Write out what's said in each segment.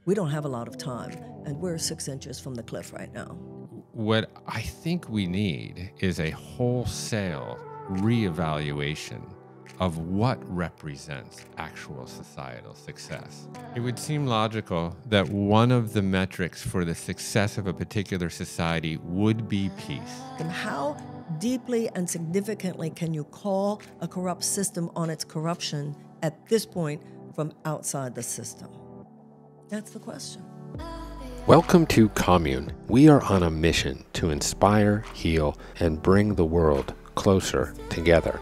We don't have a lot of time, and we're 6 inches from the cliff right now. What I think we need is a wholesale reevaluation of what represents actual societal success. It would seem logical that one of the metrics for the success of a particular society would be peace. And how deeply and significantly can you call a corrupt system on its corruption at this point from outside the system? That's the question. Welcome to Commune. We are on a mission to inspire, heal, and bring the world closer together.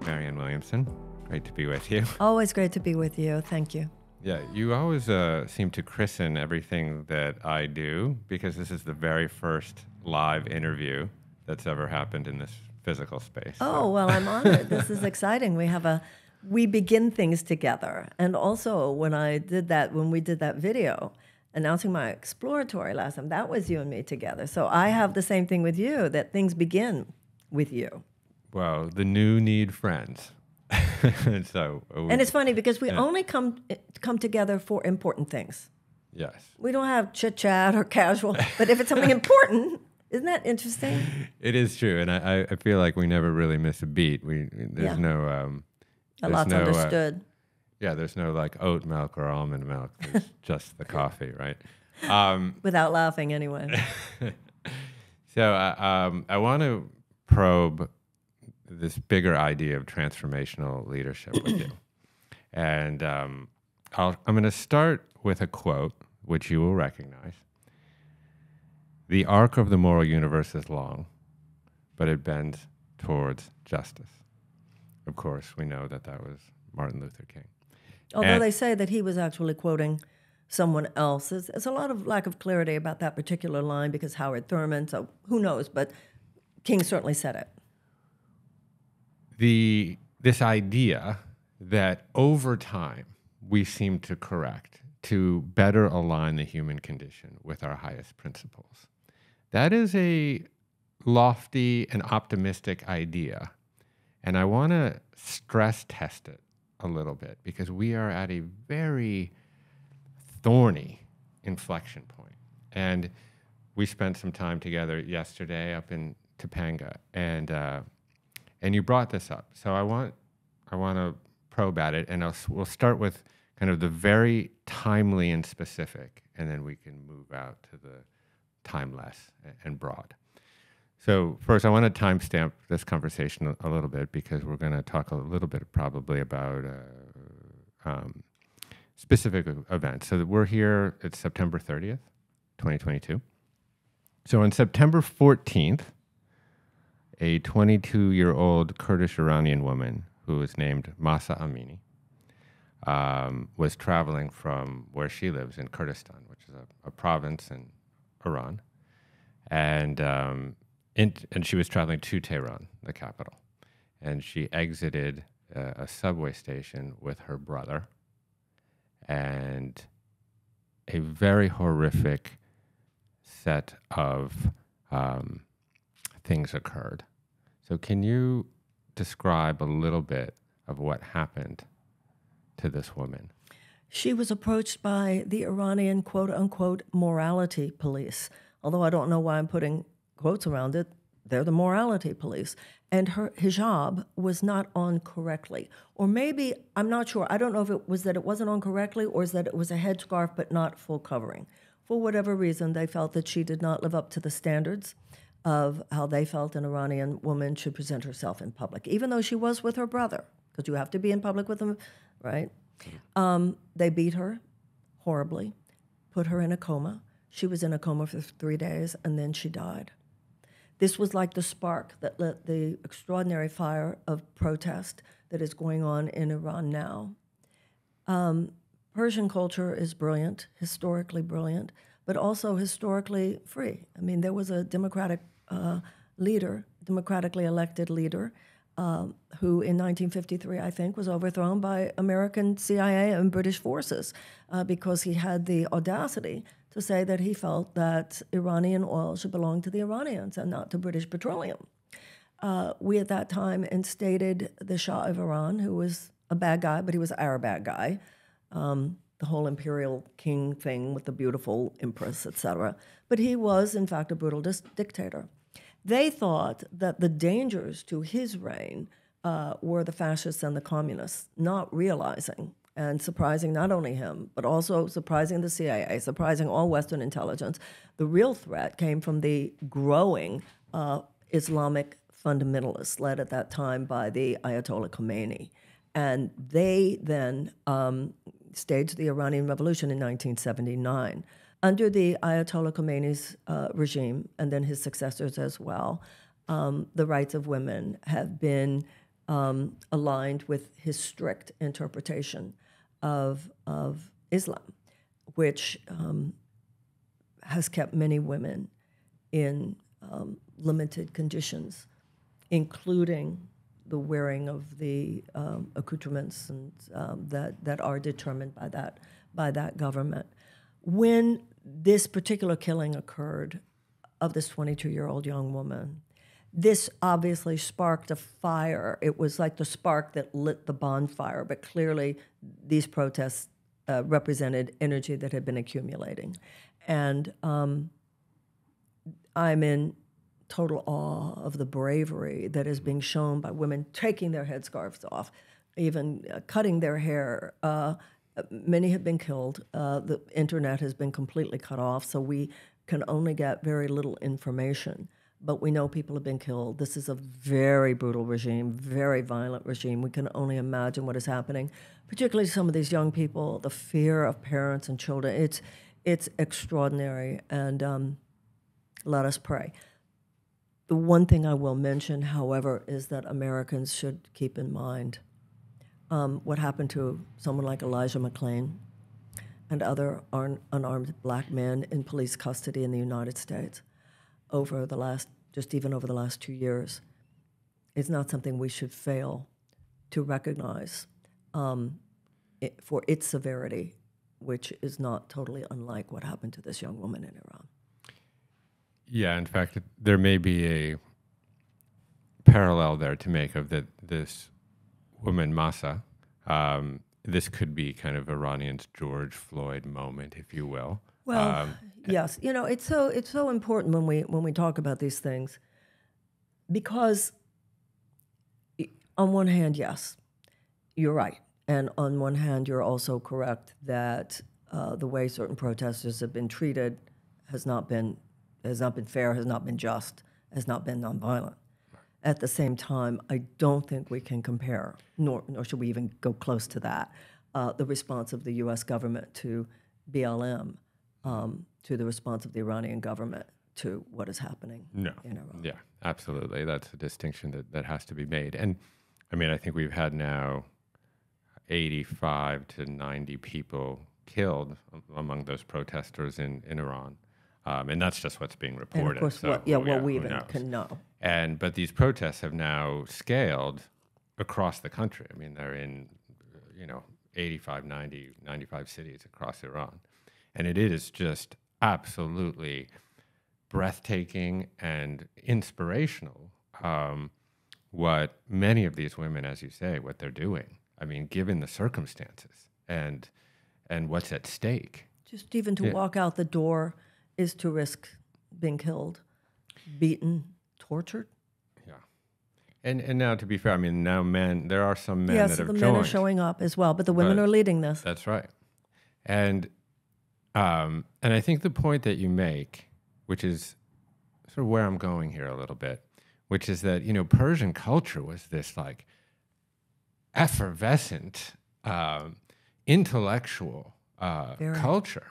Marianne Williamson, great to be with you. Always great to be with you. Thank you. Yeah, you always seem to christen everything that I do because this is the very first live interview that's ever happened in this physical space. Oh, well, I'm honored. This is exciting. We begin things together. And also when we did that video announcing my exploratory last time, that was you and me together. So I have the same thing with you, that things begin with you. Well, the new need friends. And it's funny because we only come together for important things. Yes. We don't have chit-chat or casual, but if it's something important, isn't that interesting? It is true, and I feel like we never really miss a beat. There's no... a lot's understood. There's no like oat milk or almond milk. There's just the coffee, right? Without laughing, anyway. So I want to probe this bigger idea of transformational leadership with you. And I'm going to start with a quote, which you will recognize. "The arc of the moral universe is long, but it bends towards justice." Of course, we know that was Martin Luther King. Although they say that he was actually quoting someone else. There's a lot of lack of clarity about that particular line because Howard Thurman, so who knows, but King certainly said it. This idea that over time we seem to correct to better align the human condition with our highest principles. That is a lofty and optimistic idea. And I want to stress test it a little bit because we are at a very thorny inflection point. And we spent some time together yesterday up in Topanga, and you brought this up. So I want to probe at it, and we'll start with kind of the very timely and specific, and then we can move out to the timeless and broad. So first, I want to timestamp this conversation a little bit because we're going to talk a little bit probably about specific events. So we're here, it's September 30th, 2022. So on September 14th, a 22-year-old Kurdish Iranian woman who was named Mahsa Amini was traveling from where she lives in Kurdistan, which is a province in Iran. And she was traveling to Tehran, the capital, and she exited a subway station with her brother, and a very horrific set of things occurred. So can you describe a little bit of what happened to this woman? She was approached by the Iranian quote-unquote morality police, although I don't know why I'm putting quotes around it. They're the morality police. And her hijab was not on correctly. Or maybe, I'm not sure, I don't know if it was that it wasn't on correctly or is that it was a headscarf but not full covering. For whatever reason, they felt that she did not live up to the standards of how they felt an Iranian woman should present herself in public, even though she was with her brother, because you have to be in public with them, right? They beat her horribly, put her in a coma. She was in a coma for 3 days, and then she died. This was like the spark that lit the extraordinary fire of protest that is going on in Iran now. Persian culture is brilliant, historically brilliant, but also historically free. I mean, there was a democratic leader, democratically elected leader, who in 1953, I think, was overthrown by American CIA and British forces because he had the audacity to say that he felt that Iranian oil should belong to the Iranians and not to British petroleum. We at that time instated the Shah of Iran, who was a bad guy, but he was our bad guy. the whole imperial king thing with the beautiful empress, etc. But he was, in fact, a brutal dictator. They thought that the dangers to his reign were the fascists and the communists, not realizing and surprising not only him, but also surprising the CIA, surprising all Western intelligence. The real threat came from the growing Islamic fundamentalists, led at that time by the Ayatollah Khomeini. And they then staged the Iranian Revolution in 1979. Under the Ayatollah Khomeini's regime, and then his successors as well, the rights of women have been aligned with his strict interpretation of Islam, which has kept many women in limited conditions, including the wearing of the accoutrements and, that are determined by that government. When this particular killing occurred of this 22-year-old young woman, this obviously sparked a fire. It was like the spark that lit the bonfire, but clearly these protests represented energy that had been accumulating. And I'm in total awe of the bravery that is being shown by women taking their headscarves off, even cutting their hair. Many have been killed. The internet has been completely cut off, so we can only get very little information. But we know people have been killed. This is a very brutal regime, very violent regime. We can only imagine what is happening, particularly some of these young people, the fear of parents and children. It's extraordinary, and let us pray. The one thing I will mention, however, is that Americans should keep in mind what happened to someone like Elijah McClain and other unarmed black men in police custody in the United States over the last 2 years. It's not something we should fail to recognize for its severity, which is not totally unlike what happened to this young woman in Iran. Yeah, in fact, there may be a parallel there to make of this woman, Mahsa. This could be kind of Iranian's George Floyd moment, if you will. Well, yes. You know, it's so important when we talk about these things, because on one hand, yes, you're right. And on one hand, you're also correct that the way certain protesters have been treated has not been fair, has not been just, has not been nonviolent. At the same time, I don't think we can compare, nor should we even go close to that, the response of the U.S. government to BLM, to the response of the Iranian government to what is happening in Iran. Yeah, absolutely. That's a distinction that has to be made. And I mean, I think we've had now 85 to 90 people killed among those protesters in Iran. And that's just what's being reported. And of course, so, what we even can know. But these protests have now scaled across the country. I mean, they're in, 85, 90, 95 cities across Iran. And it is just absolutely breathtaking and inspirational what many of these women, as you say, what they're doing. I mean, given the circumstances and what's at stake. Just even to walk out the door is to risk being killed, beaten, tortured. Yeah. And now, to be fair, I mean, now there are some men that have joined. Yes, the men are showing up as well, but the women are leading this. That's right. And I think the point that you make, which is sort of where I'm going here a little bit, which is that, Persian culture was this like effervescent, intellectual culture.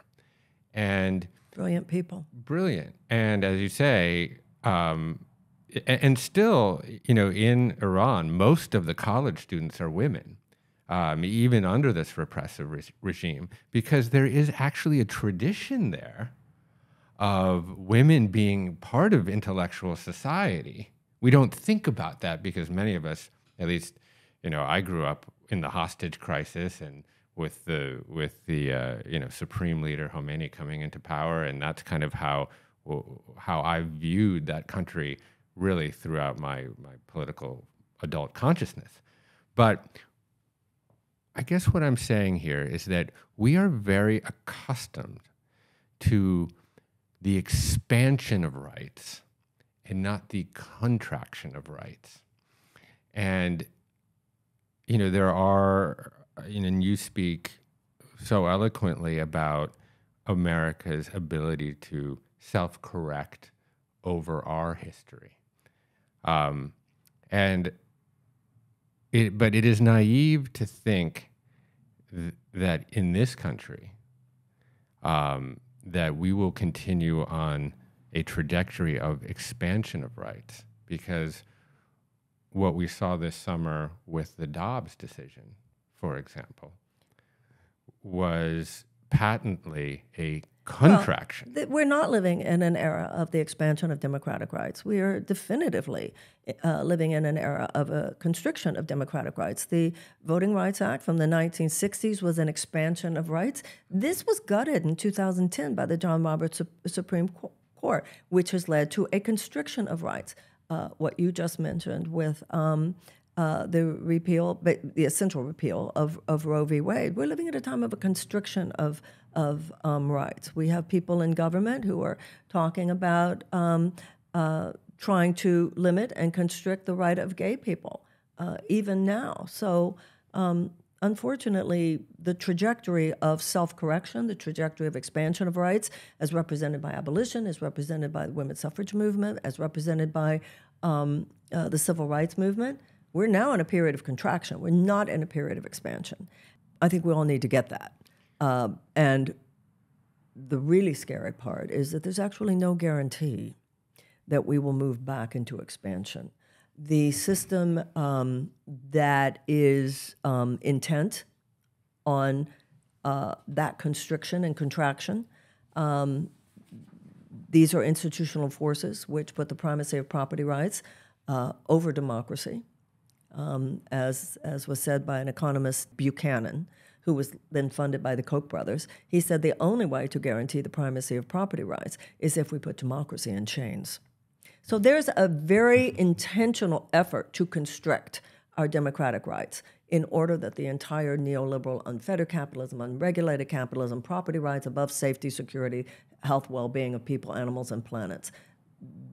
And brilliant people. Brilliant. And as you say, and still, in Iran, most of the college students are women, even under this repressive regime, because there is actually a tradition there of women being part of intellectual society. We don't think about that because many of us, at least, I grew up in the hostage crisis and with the supreme leader Khomeini coming into power, and that's kind of how I viewed that country really throughout my political adult consciousness. But I guess what I'm saying here is that we are very accustomed to the expansion of rights and not the contraction of rights. And, there are, and you speak so eloquently about America's ability to self-correct over our history. But it is naive to think that in this country, that we will continue on a trajectory of expansion of rights, because what we saw this summer with the Dobbs decision, for example, was patently a contraction. Well, we're not living in an era of the expansion of democratic rights. We are definitively living in an era of a constriction of democratic rights. The Voting Rights Act from the 1960s was an expansion of rights. This was gutted in 2010 by the John Roberts Supreme Court, which has led to a constriction of rights. What you just mentioned with the repeal, the essential repeal of Roe v. Wade. We're living at a time of a constriction of rights. We have people in government who are talking about trying to limit and constrict the right of gay people, even now. So unfortunately, the trajectory of self-correction, the trajectory of expansion of rights, as represented by abolition, as represented by the women's suffrage movement, as represented by the civil rights movement, we're now in a period of contraction. We're not in a period of expansion. I think we all need to get that. And the really scary part is that there's actually no guarantee that we will move back into expansion. The system that is intent on that constriction and contraction, these are institutional forces which put the primacy of property rights over democracy. As was said by an economist, Buchanan, who was then funded by the Koch brothers, he said the only way to guarantee the primacy of property rights is if we put democracy in chains. So there's a very intentional effort to constrict our democratic rights in order that the entire neoliberal, unfettered capitalism, unregulated capitalism, property rights above safety, security, health, well-being of people, animals, and planets.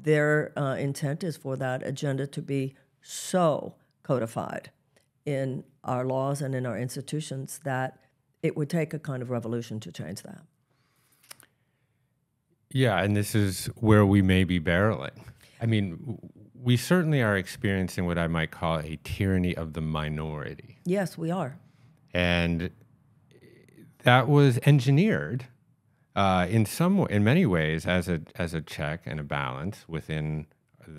Their intent is for that agenda to be so codified in our laws and in our institutions that it would take a kind of revolution to change that. Yeah, and this is where we may be barreling. I mean, we certainly are experiencing what I might call a tyranny of the minority. Yes, we are. And that was engineered in many ways as a check and a balance within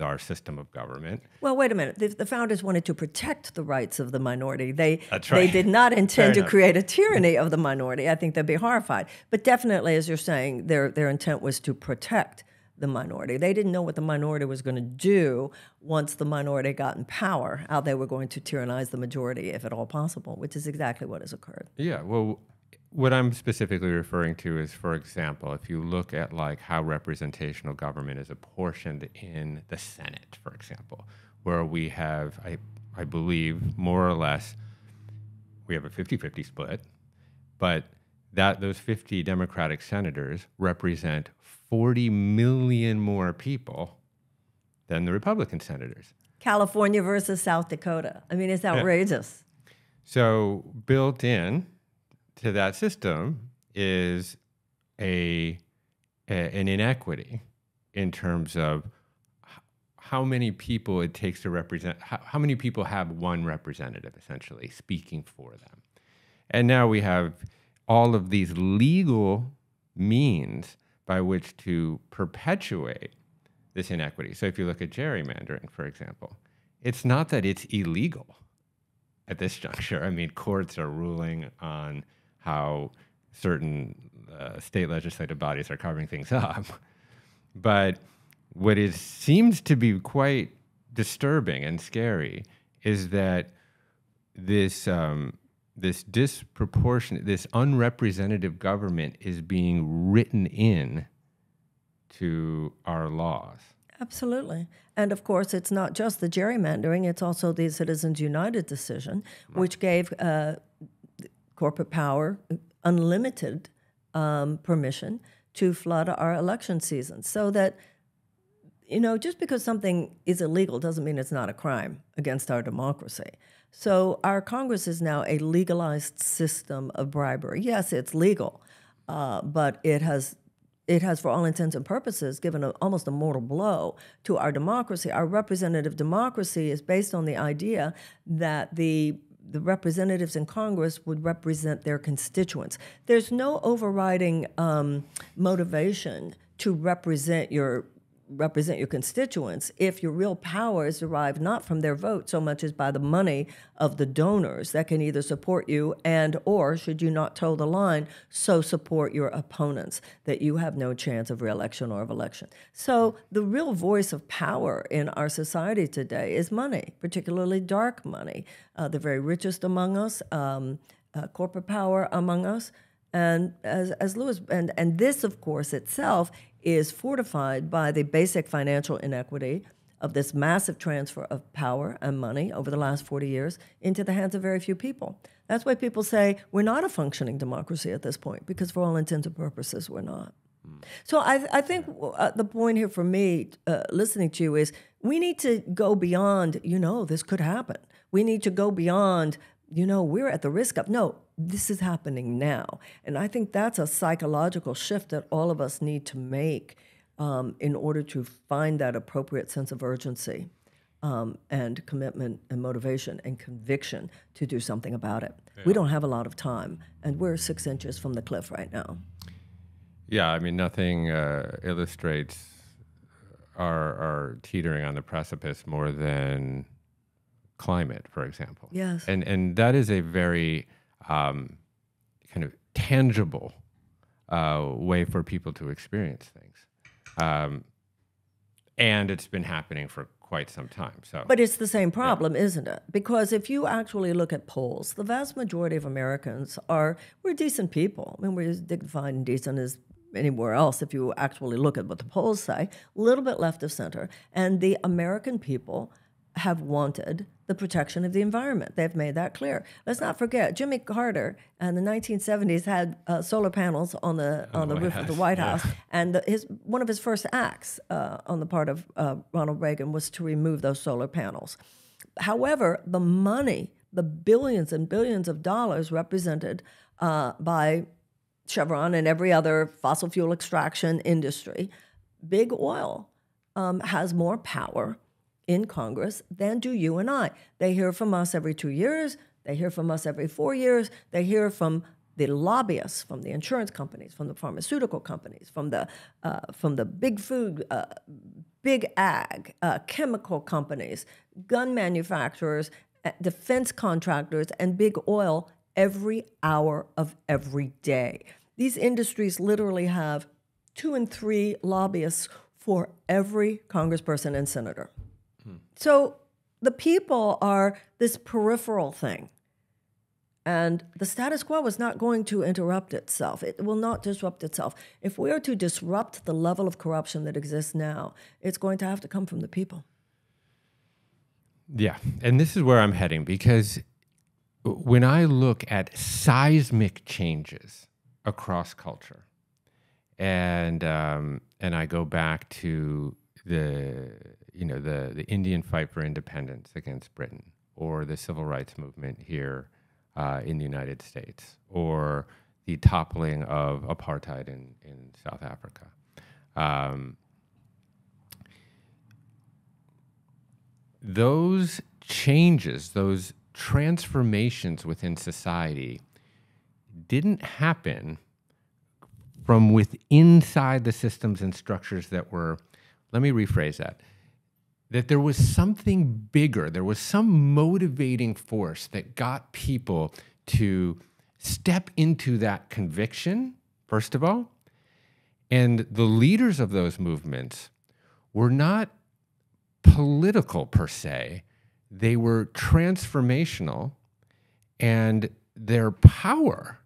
our system of government. Well, wait a minute. The founders wanted to protect the rights of the minority. That's right. They did not intend to create a tyranny of the minority. I think they'd be horrified. But definitely, as you're saying, their intent was to protect the minority. They didn't know what the minority was going to do once the minority got in power, how they were going to tyrannize the majority, if at all possible, which is exactly what has occurred. Yeah, well, what I'm specifically referring to is, for example, if you look at like how representational government is apportioned in the Senate, for example, where we have, I believe, more or less, we have a 50-50 split, but those 50 Democratic senators represent 40 million more people than the Republican senators. California versus South Dakota. I mean, it's outrageous. Yeah. So built in to that system is an inequity in terms of how many people it takes to represent, how many people have one representative essentially speaking for them. And now we have all of these legal means by which to perpetuate this inequity. So if you look at gerrymandering, for example, it's not that it's illegal at this juncture. I mean, courts are ruling on how certain state legislative bodies are carving things up. But what seems to be quite disturbing and scary is that this disproportionate, this unrepresentative government is being written in to our laws. Absolutely. And of course, it's not just the gerrymandering, it's also the Citizens United decision, which gave corporate power, unlimited permission to flood our election season, so that, just because something is illegal doesn't mean it's not a crime against our democracy. So our Congress is now a legalized system of bribery. Yes, it's legal, but it has, for all intents and purposes, given almost a mortal blow to our democracy. Our representative democracy is based on the idea that the representatives in Congress would represent their constituents. There's no overriding motivation to represent your constituents if your real power is derived not from their vote so much as by the money of the donors that can either support you and or, should you not toe the line, so support your opponents that you have no chance of re-election or of election. So the real voice of power in our society today is money, particularly dark money. The very richest among us, corporate power among us. And as Lewis, and this, of course, itself is fortified by the basic financial inequity of this massive transfer of power and money over the last 40 years into the hands of very few people. That's why people say we're not a functioning democracy at this point, because for all intents and purposes, we're not. So I think the point here for me, listening to you, is we need to go beyond, this could happen. We need to go beyond, we're at the risk of, no, this is happening now. And I think that's a psychological shift that all of us need to make in order to find that appropriate sense of urgency and commitment and motivation and conviction to do something about it. Yeah. We don't have a lot of time, and we're 6 inches from the cliff right now. Yeah, I mean, nothing illustrates our teetering on the precipice more than climate, for example. Yes. And that is a very kind of tangible way for people to experience things. And it's been happening for quite some time. But it's the same problem, isn't it? Because if you actually look at polls, the vast majority of Americans we're decent people. I mean, we're as dignified and decent as anywhere else if you actually look at what the polls say, a little bit left of center. And the American people have wanted the protection of the environment. They've made that clear. Let's not forget, Jimmy Carter in the 1970s had solar panels on the roof of the White House, and one of his first acts on the part of Ronald Reagan was to remove those solar panels. However, the money, the billions and billions of dollars represented by Chevron and every other fossil fuel extraction industry, big oil has more power in Congress than do you and I. They hear from us every 2 years. They hear from us every 4 years. They hear from the lobbyists, from the insurance companies, from the pharmaceutical companies, from the big food, big ag, chemical companies, gun manufacturers, defense contractors, and big oil every hour of every day. These industries literally have 2 and 3 lobbyists for every congressperson and senator. So the people are this peripheral thing. And the status quo is not going to interrupt itself. It will not disrupt itself. If we are to disrupt the level of corruption that exists now, it's going to have to come from the people. Yeah, and this is where I'm heading, because when I look at seismic changes across culture, and I go back to the Indian fight for independence against Britain, or the civil rights movement here in the United States, or the toppling of apartheid in South Africa. Those changes, those transformations within society didn't happen from inside the systems and structures that were, let me rephrase that there was something bigger, there was some motivating force that got people to step into that conviction, first of all. And the leaders of those movements were not political per se, they were transformational, and their power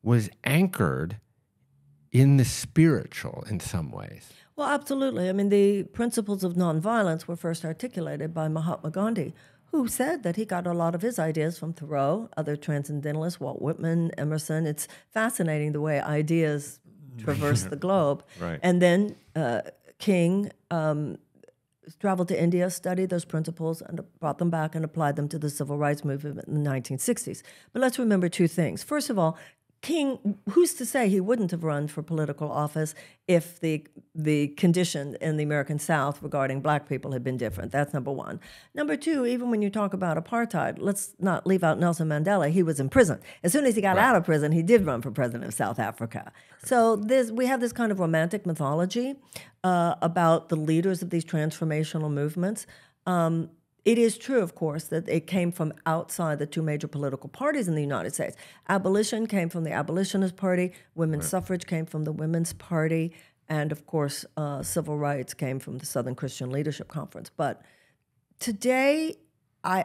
was anchored in the spiritual in some ways. Well, absolutely. I mean, the principles of nonviolence were first articulated by Mahatma Gandhi, who said that he got a lot of his ideas from Thoreau, other transcendentalists, Walt Whitman, Emerson. It's fascinating the way ideas traverse the globe. Right. And then King traveled to India, studied those principles, and brought them back and applied them to the civil rights movement in the 1960s. But let's remember two things. First of all, King, who's to say he wouldn't have run for political office if the condition in the American South regarding black people had been different? That's number one. Number two, even when you talk about apartheid, let's not leave out Nelson Mandela. He was in prison. As soon as he got out of prison, he did run for president of South Africa. So we have this kind of romantic mythology about the leaders of these transformational movements. It is true, of course, that it came from outside the two major political parties in the United States. Abolition came from the Abolitionist Party, women's suffrage came from the Women's Party, and of course, civil rights came from the Southern Christian Leadership Conference. But today, I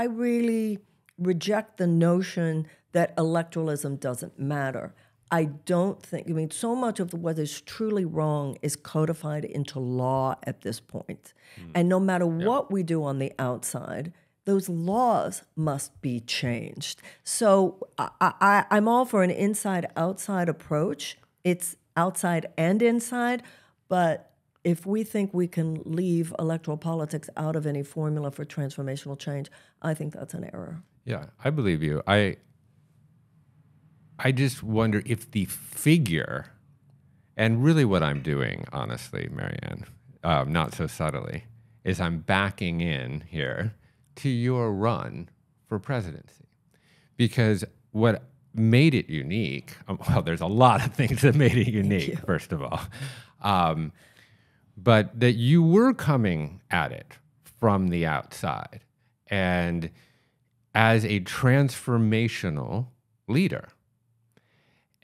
really reject the notion that electoralism doesn't matter. I don't think, so much of what is truly wrong is codified into law at this point. And no matter what we do on the outside, those laws must be changed. So I'm all for an inside-outside approach. It's outside and inside, but if we think we can leave electoral politics out of any formula for transformational change, I think that's an error. Yeah, I believe you. I just wonder if the figure, and really what I'm doing, honestly, Marianne, not so subtly, is I'm backing in here to your run for presidency. Because what made it unique, well, there's a lot of things that made it unique, first of all, but that you were coming at it from the outside and as a transformational leader.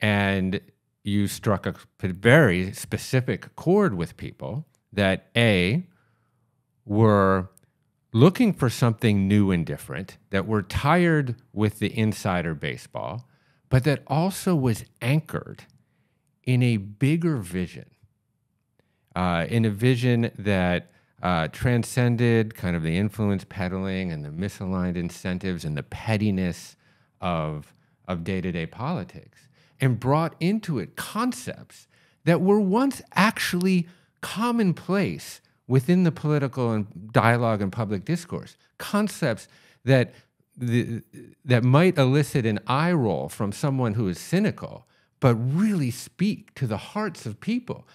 And you struck a very specific chord with people that, A, were looking for something new and different, that were tired with the insider baseball, but that also was anchored in a bigger vision, in a vision that transcended kind of the influence peddling and the misaligned incentives and the pettiness of day-to-day politics, and brought into it concepts that were once actually commonplace within the political and dialogue and public discourse, concepts that might elicit an eye roll from someone who is cynical, but really speak to the hearts of people,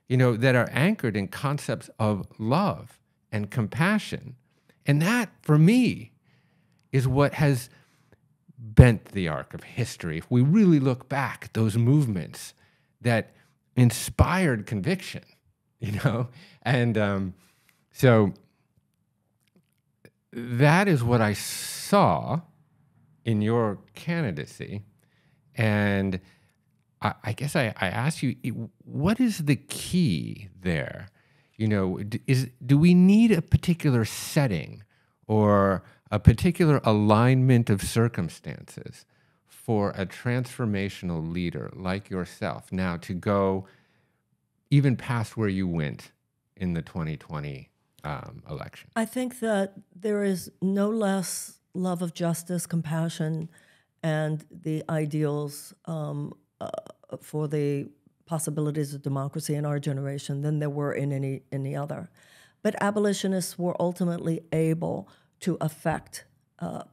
that are anchored in concepts of love and compassion. And that, for me, is what has bent the arc of history. If we really look back at those movements that inspired conviction, and so that is what I saw in your candidacy. And I guess I asked you, what is the key there? Do we need a particular setting or a particular alignment of circumstances for a transformational leader like yourself now to go even past where you went in the 2020 election? I think that there is no less love of justice, compassion, and the ideals for the possibilities of democracy in our generation than there were in any other. But abolitionists were ultimately able to affect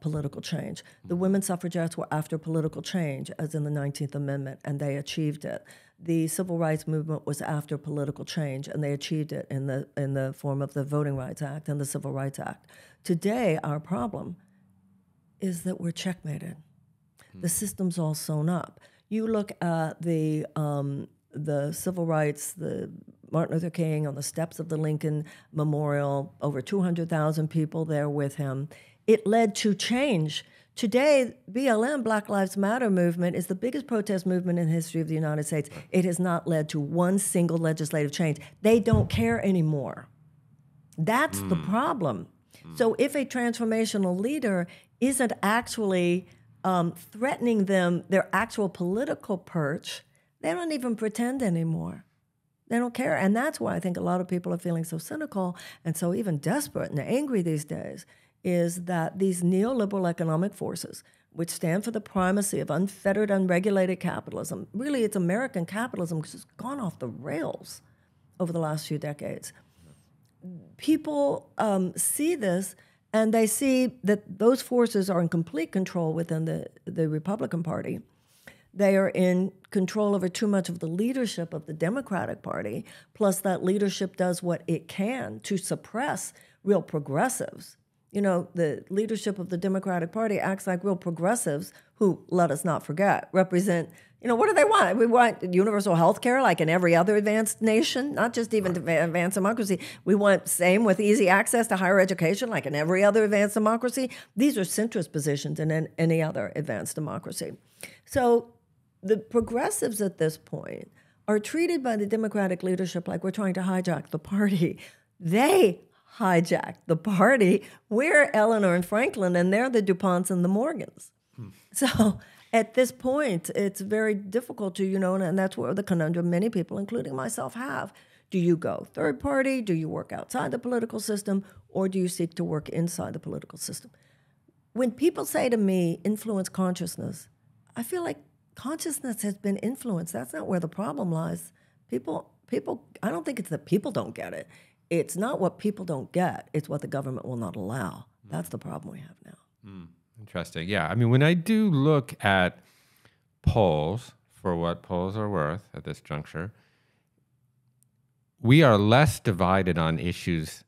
political change. The women's suffragettes were after political change, as in the 19th Amendment, and they achieved it. The civil rights movement was after political change, and they achieved it in the form of the Voting Rights Act and the Civil Rights Act. Today, our problem is that we're checkmated. The system's all sewn up. You look at the civil rights, the Martin Luther King on the steps of the Lincoln Memorial, over 200,000 people there with him. It led to change. Today, BLM, Black Lives Matter movement, is the biggest protest movement in the history of the United States. It has not led to one single legislative change. They don't care anymore. That's the problem. So if a transformational leader isn't actually threatening them, their actual political perch, they don't even pretend anymore. They don't care. And that's why I think a lot of people are feeling so cynical and so even desperate and angry these days, is that these neoliberal economic forces, which stand for the primacy of unfettered, unregulated capitalism, really it's American capitalism, which has gone off the rails over the last few decades. People see this, and they see that those forces are in complete control within the Republican Party. They are in control over too much of the leadership of the Democratic Party, plus that leadership does what it can to suppress real progressives. You know, the leadership of the Democratic Party acts like real progressives who, let us not forget, represent, what do they want? We want universal health care like in every other advanced nation, not just even advanced democracy. We want same with easy access to higher education like in every other advanced democracy. These are centrist positions in any other advanced democracy. So the progressives at this point are treated by the Democratic leadership like we're trying to hijack the party. They hijacked the party. We're Eleanor and Franklin, and they're the DuPonts and the Morgans. So at this point, it's very difficult to, and that's where the conundrum many people, including myself, have. Do you go third party? Do you work outside the political system? Or do you seek to work inside the political system? When people say to me, influence consciousness, I feel like consciousness has been influenced. That's not where the problem lies. People, I don't think it's that people don't get it. It's not what people don't get. It's what the government will not allow. That's the problem we have now. Interesting. Yeah. I mean, when I do look at polls, for what polls are worth at this juncture, we are less divided on issues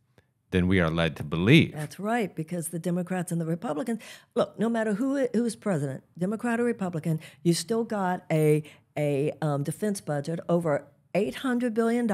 than we are led to believe. That's right, because the Democrats and the Republicans, look, no matter who's president, Democrat or Republican, you still got a defense budget over $800 billion,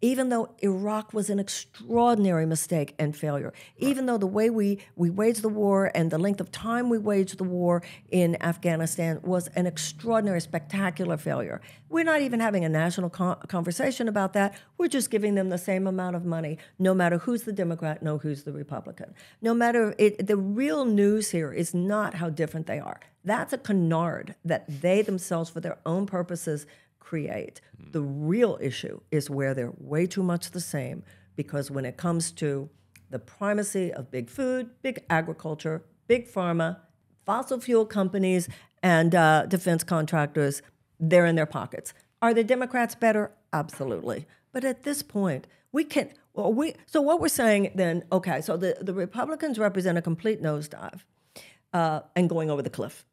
even though Iraq was an extraordinary mistake and failure, even though the way we waged the war and the length of time we waged the war in Afghanistan was an extraordinary, spectacular failure. We're not even having a national conversation about that. We're just giving them the same amount of money, no matter who's the Democrat, no who's the Republican. No matter, the real news here is not how different they are. That's a canard that they themselves, for their own purposes, create. The real issue is where they're way too much the same, because when it comes to the primacy of big food, big agriculture, big pharma, fossil fuel companies, and defense contractors, they're in their pockets. Are the Democrats better? Absolutely. But at this point, so what we're saying then, okay, so the Republicans represent a complete nosedive and going over the cliff.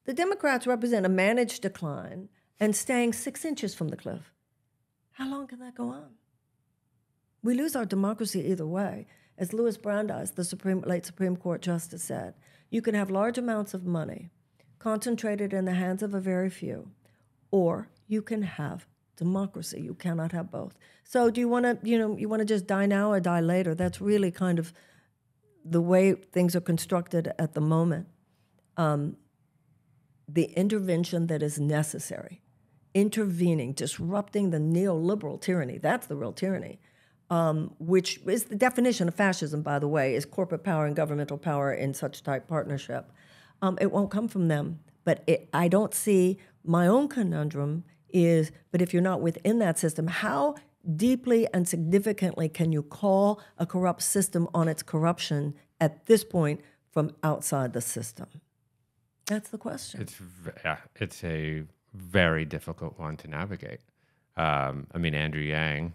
The Democrats represent a managed decline and staying 6 inches from the cliff. How long can that go on? We lose our democracy either way. As Louis Brandeis, the late Supreme Court Justice, said, you can have large amounts of money concentrated in the hands of a very few, or you can have democracy. You cannot have both. So do you want to, you want to just die now or die later? That's really kind of the way things are constructed at the moment. The intervention that is necessary, intervening, disrupting the neoliberal tyranny, that's the real tyranny, which is the definition of fascism, by the way, is corporate power and governmental power in such type partnership. It won't come from them. But I don't see, my own conundrum is, but if you're not within that system, how deeply and significantly can you call a corrupt system on its corruption at this point from outside the system? That's the question. It's a very difficult one to navigate. I mean, Andrew Yang,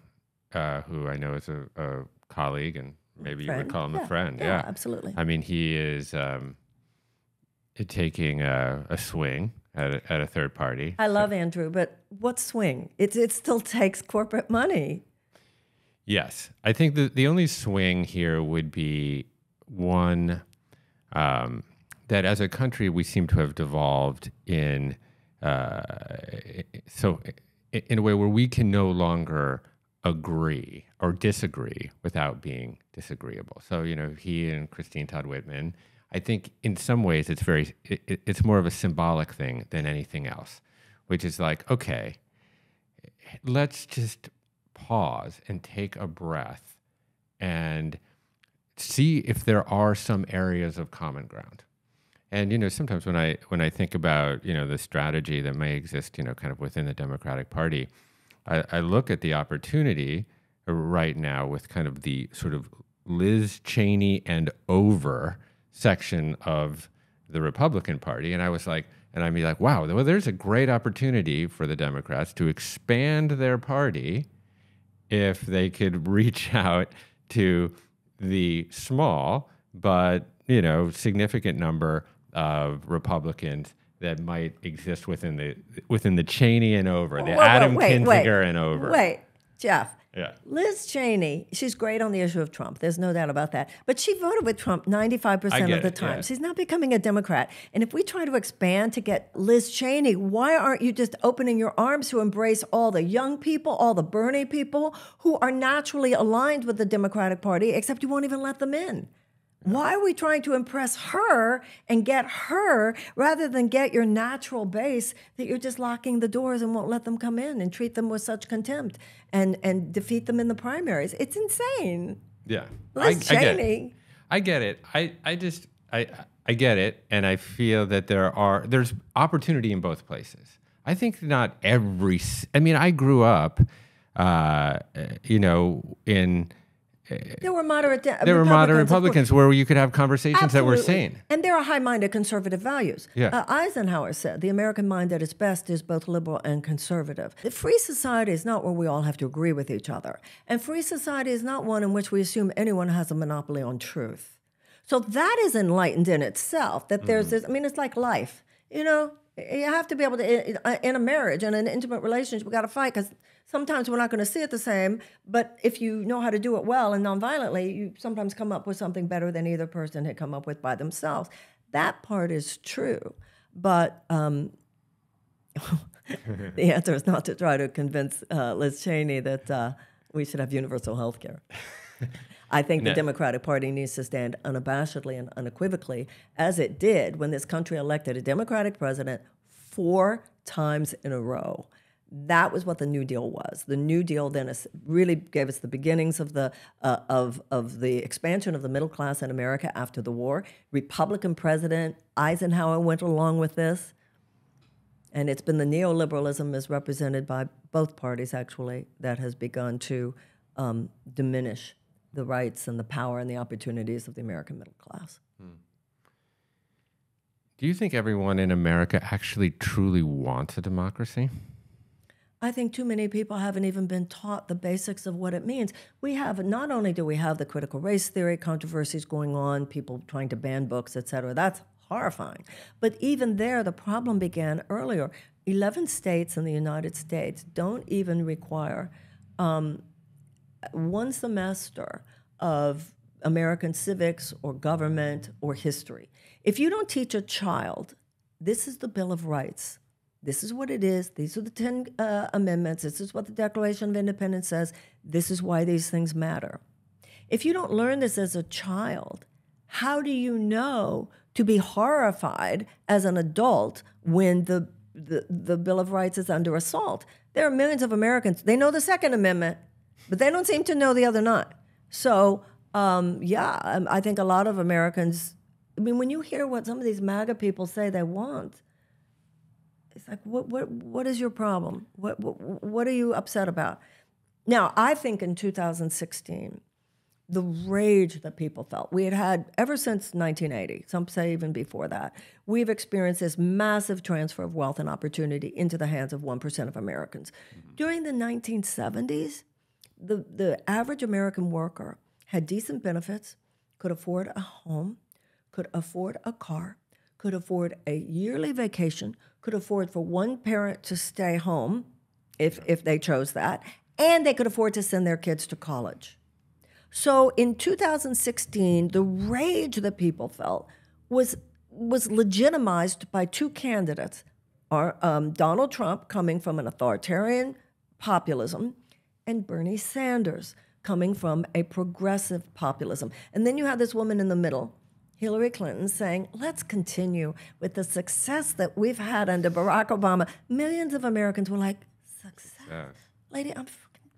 who I know is a colleague, and maybe you would call him a friend. Yeah, absolutely. I mean, he is taking a swing at a third party. I love Andrew, but what swing? It still takes corporate money. Yes. I think the only swing here would be one, that as a country we seem to have devolved in a way where we can no longer agree or disagree without being disagreeable. So, he and Christine Todd Whitman, I think in some ways it's more of a symbolic thing than anything else, which is like, okay, let's just pause and take a breath and see if there are some areas of common ground. And, sometimes when I think about, the strategy that may exist, kind of within the Democratic Party, I look at the opportunity right now with kind of the sort of Liz Cheney and over section of the Republican Party, and I was like, and I'd be like, wow, well, there's a great opportunity for the Democrats to expand their party if they could reach out to the small but significant number of Republicans that might exist within the Cheney and over, the Adam Kinzinger and over. Wait, Jeff. Yeah. Liz Cheney, she's great on the issue of Trump. There's no doubt about that. But she voted with Trump 95% of the time. Yeah. She's not becoming a Democrat. And if we try to expand to get Liz Cheney, why aren't you just opening your arms to embrace all the young people, all the Bernie people who are naturally aligned with the Democratic Party, except you won't even let them in? Why are we trying to impress her and get her rather than get your natural base that you're just locking the doors and won't let them come in and treat them with such contempt and defeat them in the primaries? It's insane. Yeah. Liz Cheney. I get it. I get it. And I feel that there's opportunity in both places. I think not every, I grew up, in... There were moderate Republicans where you could have conversations Absolutely. That were sane. And there are high-minded conservative values. Yeah. Eisenhower said, the American mind at its best is both liberal and conservative. The free society is not where we all have to agree with each other. And free society is not one in which we assume anyone has a monopoly on truth. So that is enlightened in itself, that there's this, it's like life. You have to be able to, in a marriage and an intimate relationship, we got to fight because sometimes we're not going to see it the same, but if you know how to do it well and nonviolently, you sometimes come up with something better than either person had come up with by themselves. That part is true, but the answer is not to try to convince Liz Cheney that we should have universal health care. I think the Democratic Party needs to stand unabashedly and unequivocally, as it did when this country elected a Democratic president 4 times in a row. That was what the New Deal was. The New Deal then really gave us the beginnings of the expansion of the middle class in America after the war. Republican President Eisenhower went along with this. And it's been the neoliberalism as represented by both parties, actually, that has begun to diminish the rights and the power and the opportunities of the American middle class. Do you think everyone in America actually truly wants a democracy? I think too many people haven't even been taught the basics of what it means. Not only do we have the critical race theory controversies going on, people trying to ban books, et cetera, that's horrifying. But even there, the problem began earlier. 11 states in the United States don't even require 1 semester of American civics or government or history. If you don't teach a child, this is the Bill of Rights, this is what it is, these are the 10 amendments, this is what the Declaration of Independence says, this is why these things matter. If you don't learn this as a child, how do you know to be horrified as an adult when the Bill of Rights is under assault? There are millions of Americans, they know the Second Amendment, but they don't seem to know the other 9. So, I think a lot of Americans, when you hear what some of these MAGA people say they want, it's like, what is your problem? What are you upset about? Now, I think in 2016, the rage that people felt, we had ever since 1980, some say even before that, we've experienced this massive transfer of wealth and opportunity into the hands of 1% of Americans. During the 1970s, the average American worker had decent benefits, could afford a home, could afford a car, could afford a yearly vacation, could afford for one parent to stay home if they chose that, and they could afford to send their kids to college. So in 2016, the rage that people felt was legitimized by 2 candidates, Donald Trump coming from an authoritarian populism, and Bernie Sanders coming from a progressive populism. And then you have this woman in the middle, Hillary Clinton, saying, let's continue with the success that we've had under Barack Obama. Millions of Americans were like, success? Lady, I'm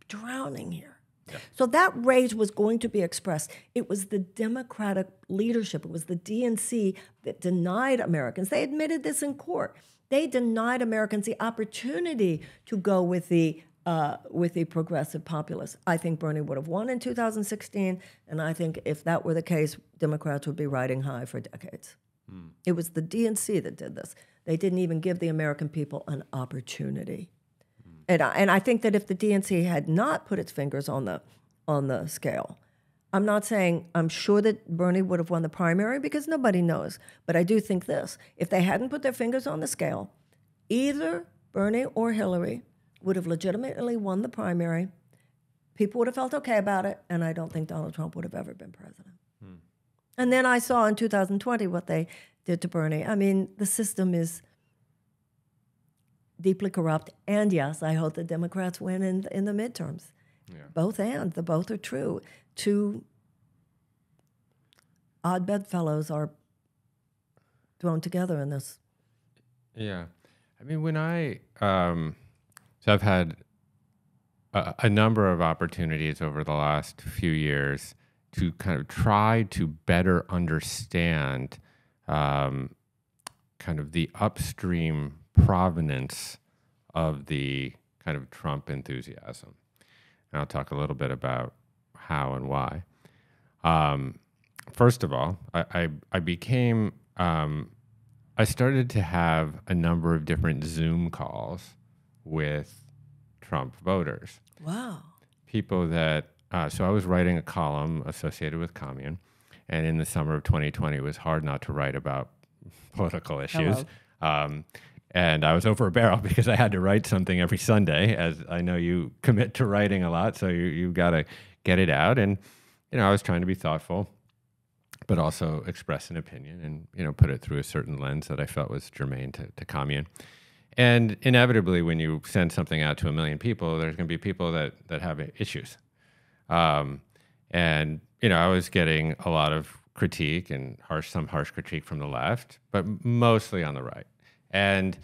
drowning here. Yeah. So that rage was going to be expressed. It was the Democratic leadership, it was the DNC that denied Americans. They admitted this in court. They denied Americans the opportunity to go with the with the progressive populists. I think Bernie would have won in 2016, and I think if that were the case, Democrats would be riding high for decades. It was the DNC that did this. They didn't even give the American people an opportunity. And I think that if the DNC had not put its fingers on the scale, I'm not saying I'm sure that Bernie would have won the primary because nobody knows. But I do think this. If they hadn't put their fingers on the scale, either Bernie or Hillary would have legitimately won the primary. People would have felt okay about it, and I don't think Donald Trump would have ever been president. And then I saw in 2020 what they did to Bernie. I mean, the system is deeply corrupt. And yes, I hope the Democrats win in the midterms. Yeah. Both are true. Two odd bedfellows are thrown together in this. Yeah. I mean, when so I've had a number of opportunities over the last few years to kind of try to better understand kind of the upstream provenance of the kind of Trump enthusiasm. And I'll talk a little bit about how and why. First of all, I started to have a number of different Zoom calls with Trump voters. Wow. People that, so I was writing a column associated with Commune, and in the summer of 2020, it was hard not to write about political issues. And I was over a barrel because I had to write something every Sunday, as I know you commit to writing a lot, so you've got to get it out. And, I was trying to be thoughtful, but also express an opinion and, put it through a certain lens that I felt was germane to Commune. And inevitably, when you send something out to 1 million people, there's going to be people that have issues. And, I was getting a lot of critique and some harsh critique from the left, but mostly on the right. And,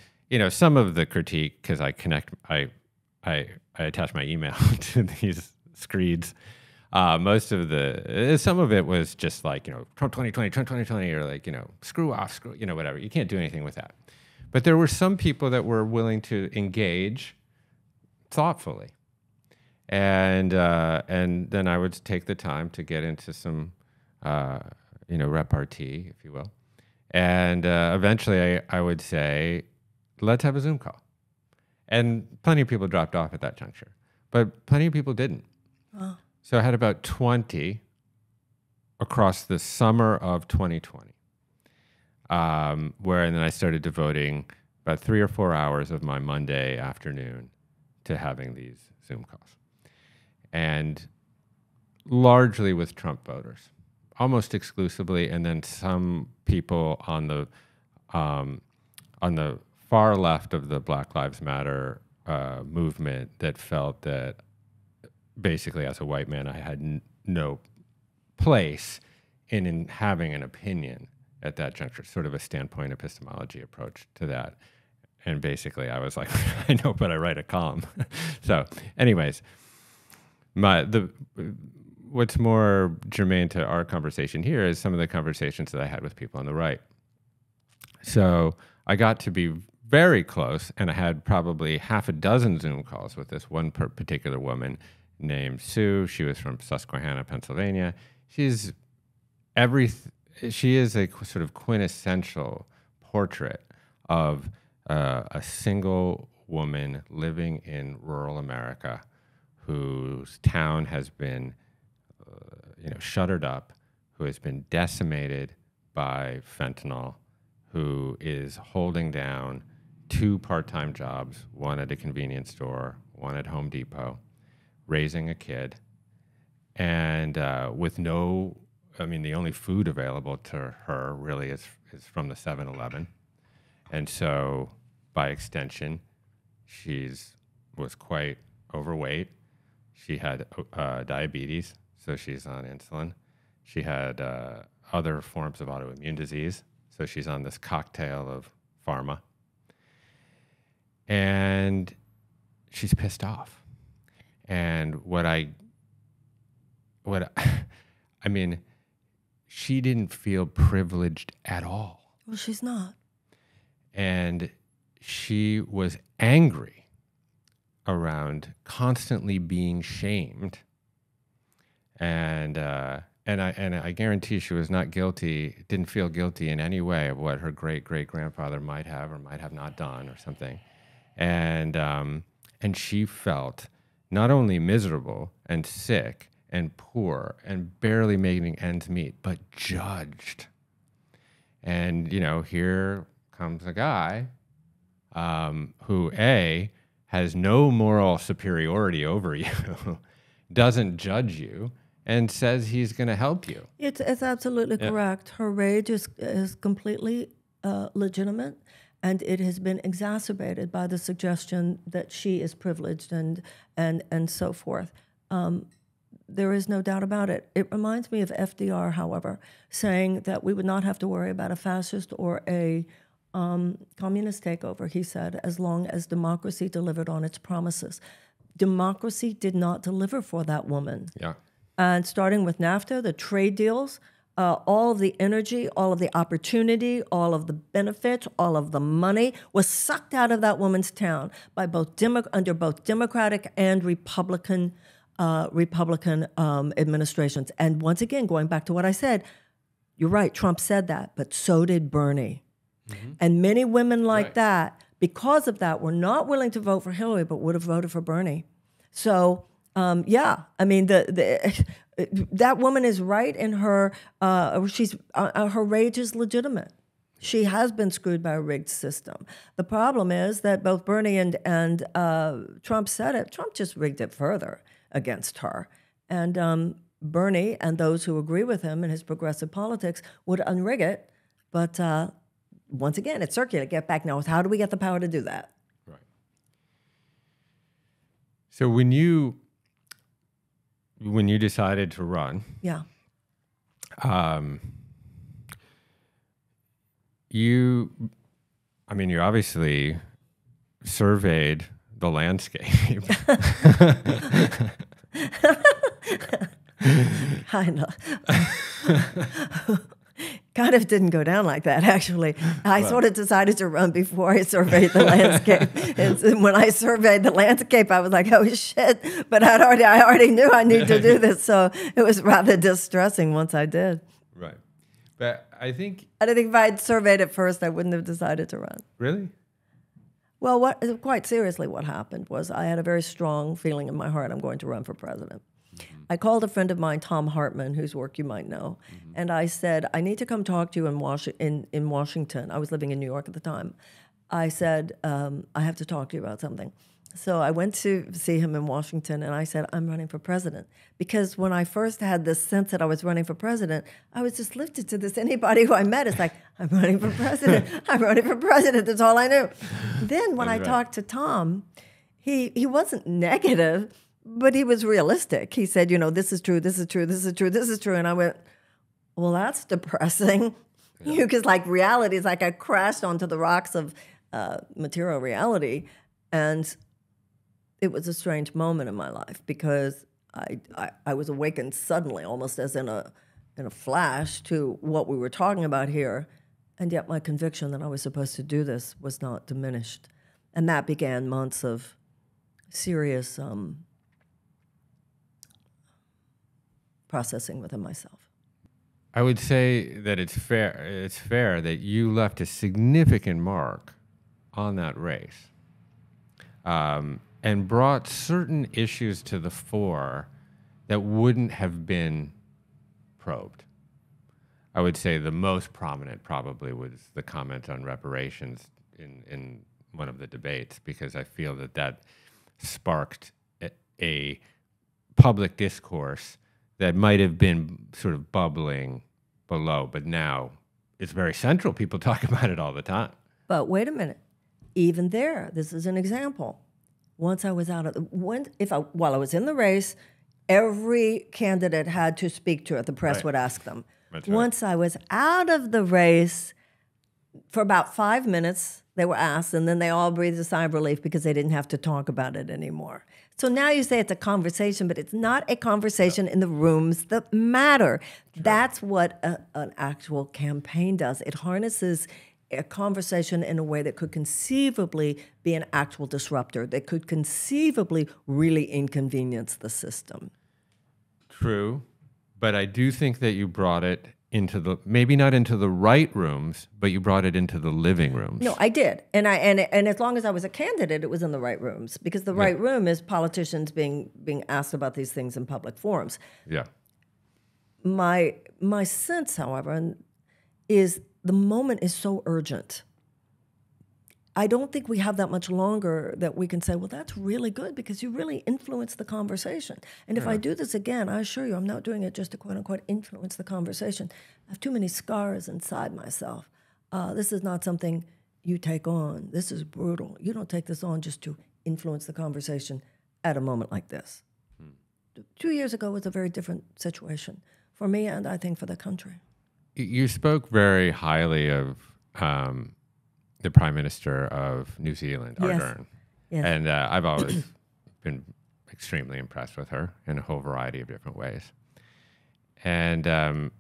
some of the critique, because I attach my email to these screeds. Some of it was just like, Trump 2020, Trump 2020, or like, screw off, whatever. You can't do anything with that. But there were some people that were willing to engage thoughtfully. And then I would take the time to get into some, repartee, if you will. And eventually I would say, let's have a Zoom call. And plenty of people dropped off at that juncture, but plenty of people didn't. Oh. So I had about 20 across the summer of 2020, and then I started devoting about 3 or 4 hours of my Monday afternoon to having these Zoom calls. And largely with Trump voters, almost exclusively, and then some people on the far left of the Black Lives Matter movement that felt that basically as a white man I had no place in having an opinion at that juncture, sort of a standpoint epistemology approach to that. And basically I was like, I know, but I write a column. So anyways, what's more germane to our conversation here is some of the conversations that I had with people on the right. So I got to be very close, and I had probably half a dozen Zoom calls with this one particular woman named Sue. She was from Susquehanna, Pennsylvania. She is a sort of quintessential portrait of a single woman living in rural America whose town has been shuttered up, who has been decimated by fentanyl, who is holding down 2 part-time jobs, one at a convenience store, one at Home Depot, raising a kid, and with the only food available to her really is from the 7-Eleven. And so by extension, was quite overweight. She had diabetes, so she's on insulin. She had other forms of autoimmune disease, so she's on this cocktail of pharma. And she's pissed off. And she didn't feel privileged at all. Well, she's not. And she was angry around constantly being shamed, and I guarantee she was not guilty, didn't feel guilty in any way of what her great-great-grandfather might have or might have not done or something, and she felt not only miserable and sick and poor and barely making ends meet, but judged. And here comes a guy who has no moral superiority over you, doesn't judge you, and says he's going to help you. It's absolutely correct. Her rage is completely legitimate, and it has been exacerbated by the suggestion that she is privileged and so forth. There is no doubt about it. It reminds me of FDR, however, saying that we would not have to worry about a fascist or a communist takeover, he said, as long as democracy delivered on its promises. Democracy did not deliver for that woman. Yeah. And starting with NAFTA, the trade deals, all of the energy, all of the opportunity, all of the benefits, all of the money was sucked out of that woman's town by under both Democratic and Republican administrations. And once again, going back to what I said, you're right, Trump said that, but so did Bernie. Mm-hmm. And many women like that, because of that, were not willing to vote for Hillary, but would have voted for Bernie. So, I mean, that woman is right in her. Her rage is legitimate. She has been screwed by a rigged system. The problem is that both Bernie and Trump said it. Trump just rigged it further against her, and Bernie and those who agree with him in his progressive politics would unrig it, but. Once again, it's circular. Get back now. How do we get the power to do that? Right. So when you decided to run, yeah, you obviously surveyed the landscape. I know. Kind of didn't go down like that, actually. I sort of decided to run before I surveyed the landscape. And when I surveyed the landscape, I was like, oh, shit. But I already knew I need to do this. So it was rather distressing once I did. Right. But I think if I had surveyed it first, I wouldn't have decided to run. Really? Well, quite seriously, what happened was I had a very strong feeling in my heart I'm going to run for president. I called a friend of mine, Tom Hartman, whose work you might know, and I said, I need to come talk to you in Washington. I was living in New York at the time. I said, I have to talk to you about something. So I went to see him in Washington, and I said, I'm running for president. Because when I first had this sense that I was running for president, I was just lifted to this. Anybody who I met is like, I'm running for president. I'm running for president. That's all I knew. Then when I talked to Tom, he wasn't negative, but he was realistic. He said, this is true, this is true, this is true, this is true. And I went, well, that's depressing. Because reality is like I crashed onto the rocks of material reality. And it was a strange moment in my life because I was awakened suddenly, almost as in a flash, to what we were talking about here. And yet my conviction that I was supposed to do this was not diminished. And that began months of serious processing within myself. I would say that it's fair that you left a significant mark on that race, and brought certain issues to the fore that wouldn't have been probed. I would say the most prominent probably was the comment on reparations in one of the debates, because I feel that sparked a public discourse that might have been sort of bubbling below, but now it's very central. People talk about it all the time. But wait a minute. Even there, this is an example. Once I was out of while I was in the race, every candidate had to speak to it. The press would ask them. That's right. Once I was out of the race, for about 5 minutes, they were asked, and then they all breathed a sigh of relief because they didn't have to talk about it anymore. So now you say it's a conversation, but it's not a conversation in the rooms that matter. Sure. That's what an actual campaign does. It harnesses a conversation in a way that could conceivably be an actual disruptor, that could conceivably really inconvenience the system. True, but I do think that you brought it into the, maybe not into the right rooms, but you brought it into the living rooms. No, I did, and as long as I was a candidate, it was in the right rooms, because the right room is politicians being asked about these things in public forums. Yeah. My sense, however, is the moment is so urgent. I don't think we have that much longer that we can say, well, that's really good because you really influence the conversation. And if I do this again, I assure you I'm not doing it just to quote unquote influence the conversation. I have too many scars inside myself. This is not something you take on. This is brutal. You don't take this on just to influence the conversation at a moment like this. 2 years ago was a very different situation for me and I think for the country. You spoke very highly of the Prime Minister of New Zealand, Ardern. Yes. And I've always been extremely impressed with her in a whole variety of different ways. And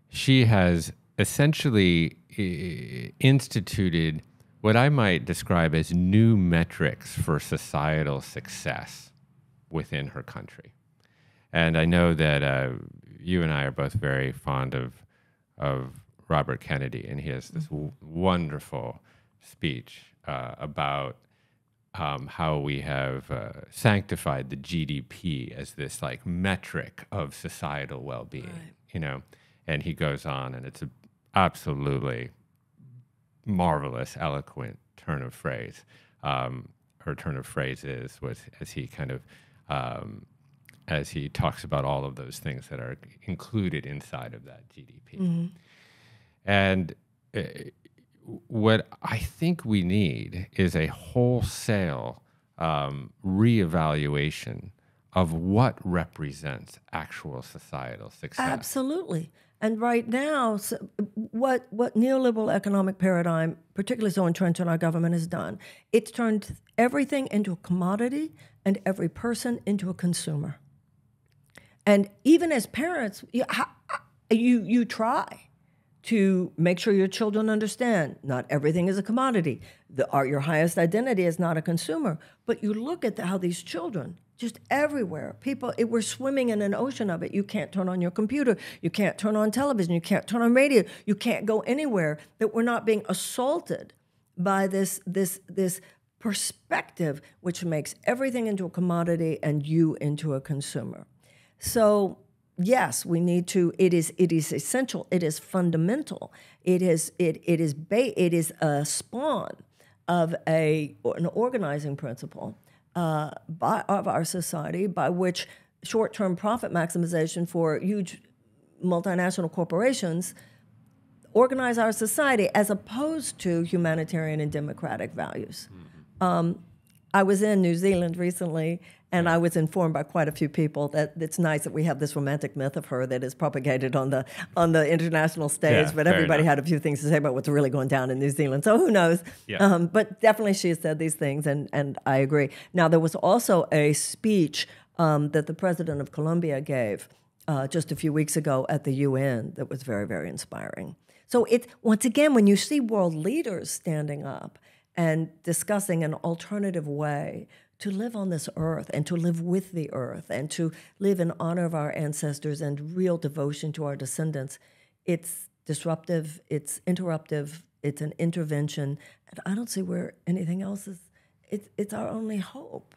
she has essentially instituted what I might describe as new metrics for societal success within her country. And I know that you and I are both very fond of Robert Kennedy, and he has this wonderful speech about how we have sanctified the GDP as this like metric of societal well-being, right. You know. And he goes on, and it's an absolutely marvelous, eloquent turn of phrase. Her turn of phrase was as he kind of as he talks about all of those things that are included inside of that GDP. Mm-hmm. And what I think we need is a wholesale reevaluation of what represents actual societal success. Absolutely. And right now, what neoliberal economic paradigm, particularly so entrenched in our government, has done, it's turned everything into a commodity and every person into a consumer. And even as parents, you try to make sure your children understand not everything is a commodity. Your highest identity is not a consumer. But you look at how these children, just everywhere, we're swimming in an ocean of it. You can't turn on your computer. You can't turn on television. You can't turn on radio. You can't go anywhere that we're not being assaulted by this perspective, which makes everything into a commodity and you into a consumer. So yes, we need to. It is essential. It is fundamental. It is a spawn of an organizing principle of our society by which short-term profit maximization for huge multinational corporations organize our society as opposed to humanitarian and democratic values. Mm-hmm. I was in New Zealand recently, and I was informed by quite a few people that it's nice that we have this romantic myth of her that is propagated on the international stage, but everybody had a few things to say about what's really going down in New Zealand, so who knows? Yeah. But definitely she has said these things, and I agree. Now, there was also a speech that the president of Colombia gave just a few weeks ago at the UN that was very, very inspiring. So once again, when you see world leaders standing up and discussing an alternative way to live on this earth and to live with the earth and to live in honor of our ancestors and real devotion to our descendants, it's disruptive, it's interruptive, it's an intervention, and I don't see where anything else is. It's our only hope.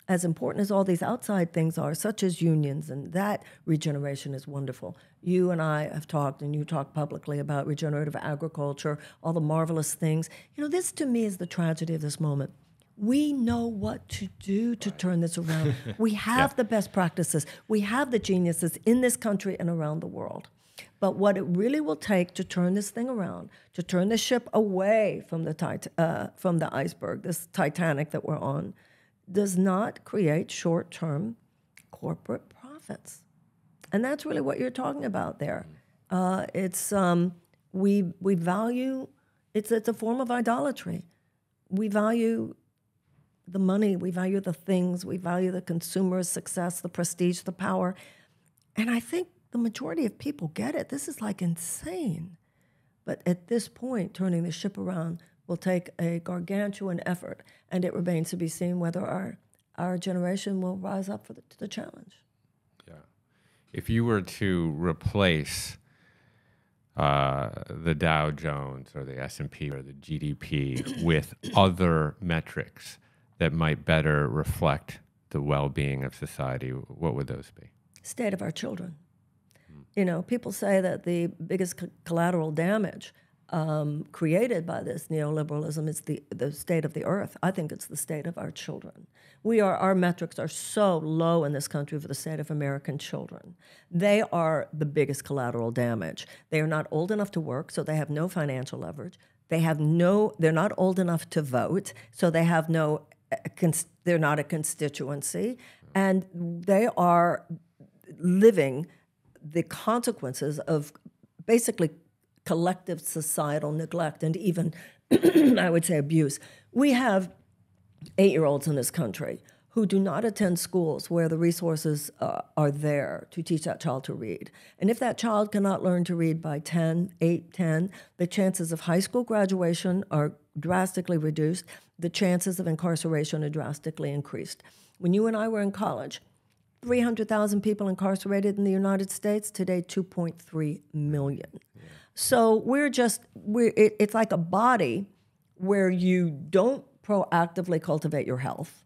As important as all these outside things are, such as unions, and that regeneration is wonderful. You and I have talked, and you talk publicly about regenerative agriculture, all the marvelous things. You know, this to me is the tragedy of this moment. We know what to do to turn this around. We have the best practices. We have the geniuses in this country and around the world. But what it really will take to turn this thing around, to turn the ship away from the iceberg, this Titanic that we're on, does not create short-term corporate profits. And that's really what you're talking about there. We value, it's a form of idolatry. We value the money, we value the things, we value the consumer's success, the prestige, the power. And I think the majority of people get it. This is like insane. But at this point, turning the ship around will take a gargantuan effort, and it remains to be seen whether our generation will rise up to the challenge. Yeah. If you were to replace the Dow Jones or the S&P or the GDP with other metrics that might better reflect the well-being of society, what would those be? State of our children. You know, people say that the biggest collateral damage created by this neoliberalism is the state of the earth. I think it's the state of our children. Our metrics are so low in this country for the state of American children. They are the biggest collateral damage. They are not old enough to work, so they have no financial leverage. They're not old enough to vote, so they have they're not a constituency, and they are living the consequences of basically collective societal neglect and even, I would say, abuse. We have 8-year-olds in this country who do not attend schools where the resources are there to teach that child to read. And if that child cannot learn to read by 10, the chances of high school graduation are drastically reduced. The chances of incarceration are drastically increased. When you and I were in college, 300,000 people incarcerated in the United States, today 2.3 million. Yeah. So it's like a body where you don't proactively cultivate your health.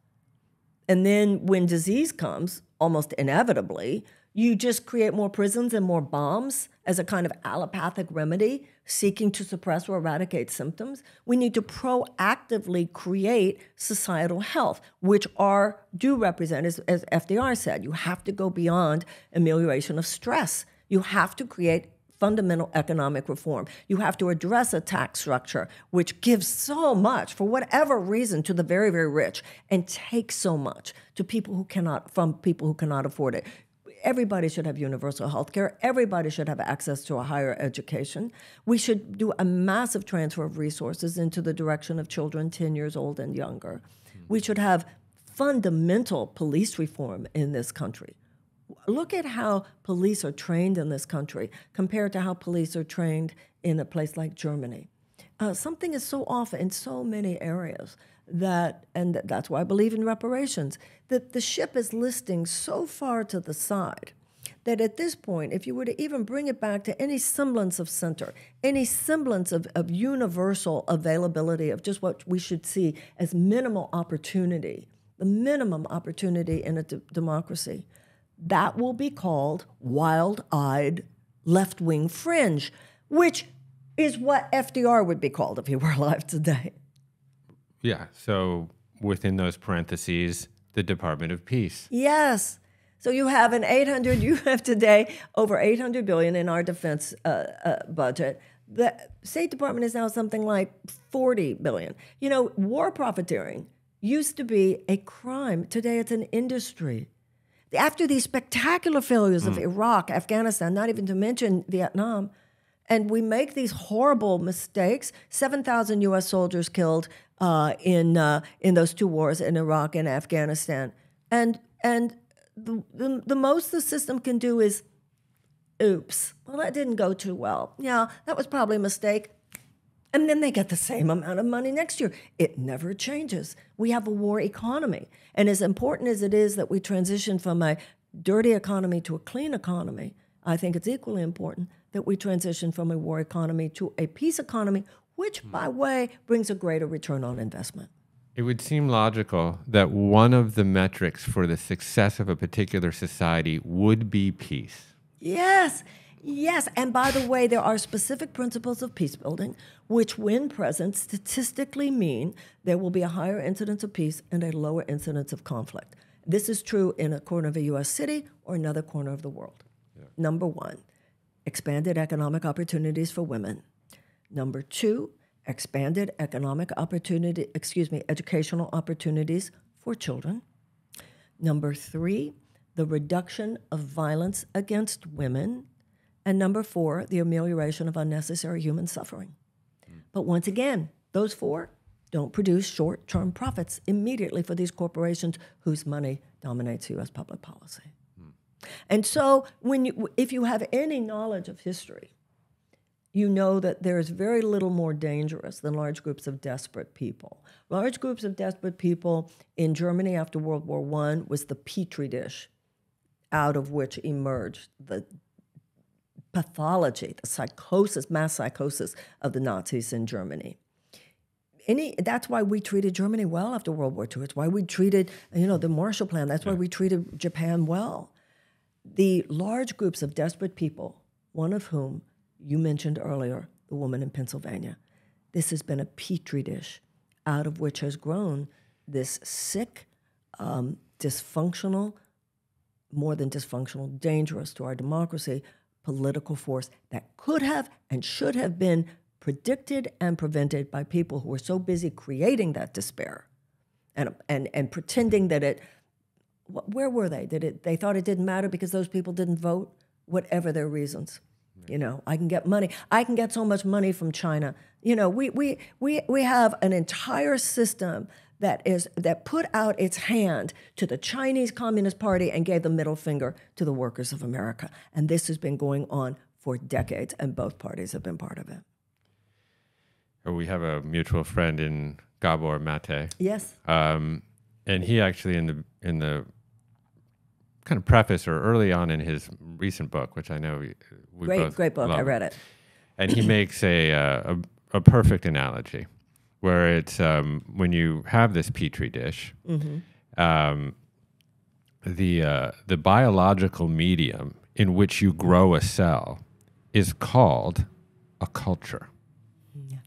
And then when disease comes, almost inevitably, you just create more prisons and more bombs as a kind of allopathic remedy, seeking to suppress or eradicate symptoms. We need to proactively create societal health, which do represent, as FDR said, you have to go beyond amelioration of stress. You have to create fundamental economic reform. You have to address a tax structure which gives so much, for whatever reason, to the very, very rich, and takes so much from people who cannot afford it. Everybody should have universal health care. Everybody should have access to a higher education. We should do a massive transfer of resources into the direction of children 10 years old and younger. We should have fundamental police reform in this country. Look at how police are trained in this country compared to how police are trained in a place like Germany. Something is so off in so many areas and that's why I believe in reparations, that the ship is listing so far to the side that at this point, if you were to even bring it back to any semblance of center, any semblance of universal availability of just what we should see as minimal opportunity, the minimum opportunity in a democracy, that will be called wild-eyed left-wing fringe, which is what FDR would be called if he were alive today. Yeah, so within those parentheses, the Department of Peace. Yes. So you have today over $800 billion in our defense budget. The State Department is now something like $40 billion. You know, war profiteering used to be a crime. Today it's an industry. After these spectacular failures of Iraq, Afghanistan, not even to mention Vietnam, and we make these horrible mistakes. 7,000 U.S. soldiers killed in those two wars in Iraq and Afghanistan, and the most the system can do is, oops, well, that didn't go too well. Yeah, that was probably a mistake. And then they get the same amount of money next year. It never changes. We have a war economy. And as important as it is that we transition from a dirty economy to a clean economy, I think it's equally important that we transition from a war economy to a peace economy, which, by way, brings a greater return on investment. It would seem logical that one of the metrics for the success of a particular society would be peace. Yes. Yes, and by the way, there are specific principles of peace building, which when present statistically mean there will be a higher incidence of peace and a lower incidence of conflict. This is true in a corner of a U.S. city or another corner of the world. Yeah. Number one, expanded economic opportunities for women. Number two, expanded educational opportunities for children. Number three, the reduction of violence against women. And number four, the amelioration of unnecessary human suffering. But once again, those four don't produce short-term profits immediately for these corporations whose money dominates U.S. public policy. And so if you have any knowledge of history, you know that there is very little more dangerous than large groups of desperate people. Large groups of desperate people in Germany after World War I was the petri dish out of which emerged the pathology, the psychosis, mass psychosis of the Nazis in Germany. That's why we treated Germany well after World War II. It's why we treated, the Marshall Plan. That's why we treated Japan well. The large groups of desperate people, one of whom you mentioned earlier, the woman in Pennsylvania. This has been a petri dish out of which has grown this sick, dysfunctional, more than dysfunctional, dangerous to our democracy, political force that could have and should have been predicted and prevented by people who were so busy creating that despair and pretending that it, where were they? They thought it didn't matter because those people didn't vote, whatever their reasons. I can get money. I can get so much money from China. We have an entire system that put out its hand to the Chinese Communist Party and gave the middle finger to the workers of America. And this has been going on for decades, and both parties have been part of it. We have a mutual friend in Gabor Mate. Yes. And he actually in the kind of preface or early on in his recent book, which I know we both great book. love. I read it. And he makes a perfect analogy where it's when you have this petri dish, the biological medium in which you grow a cell is called a culture.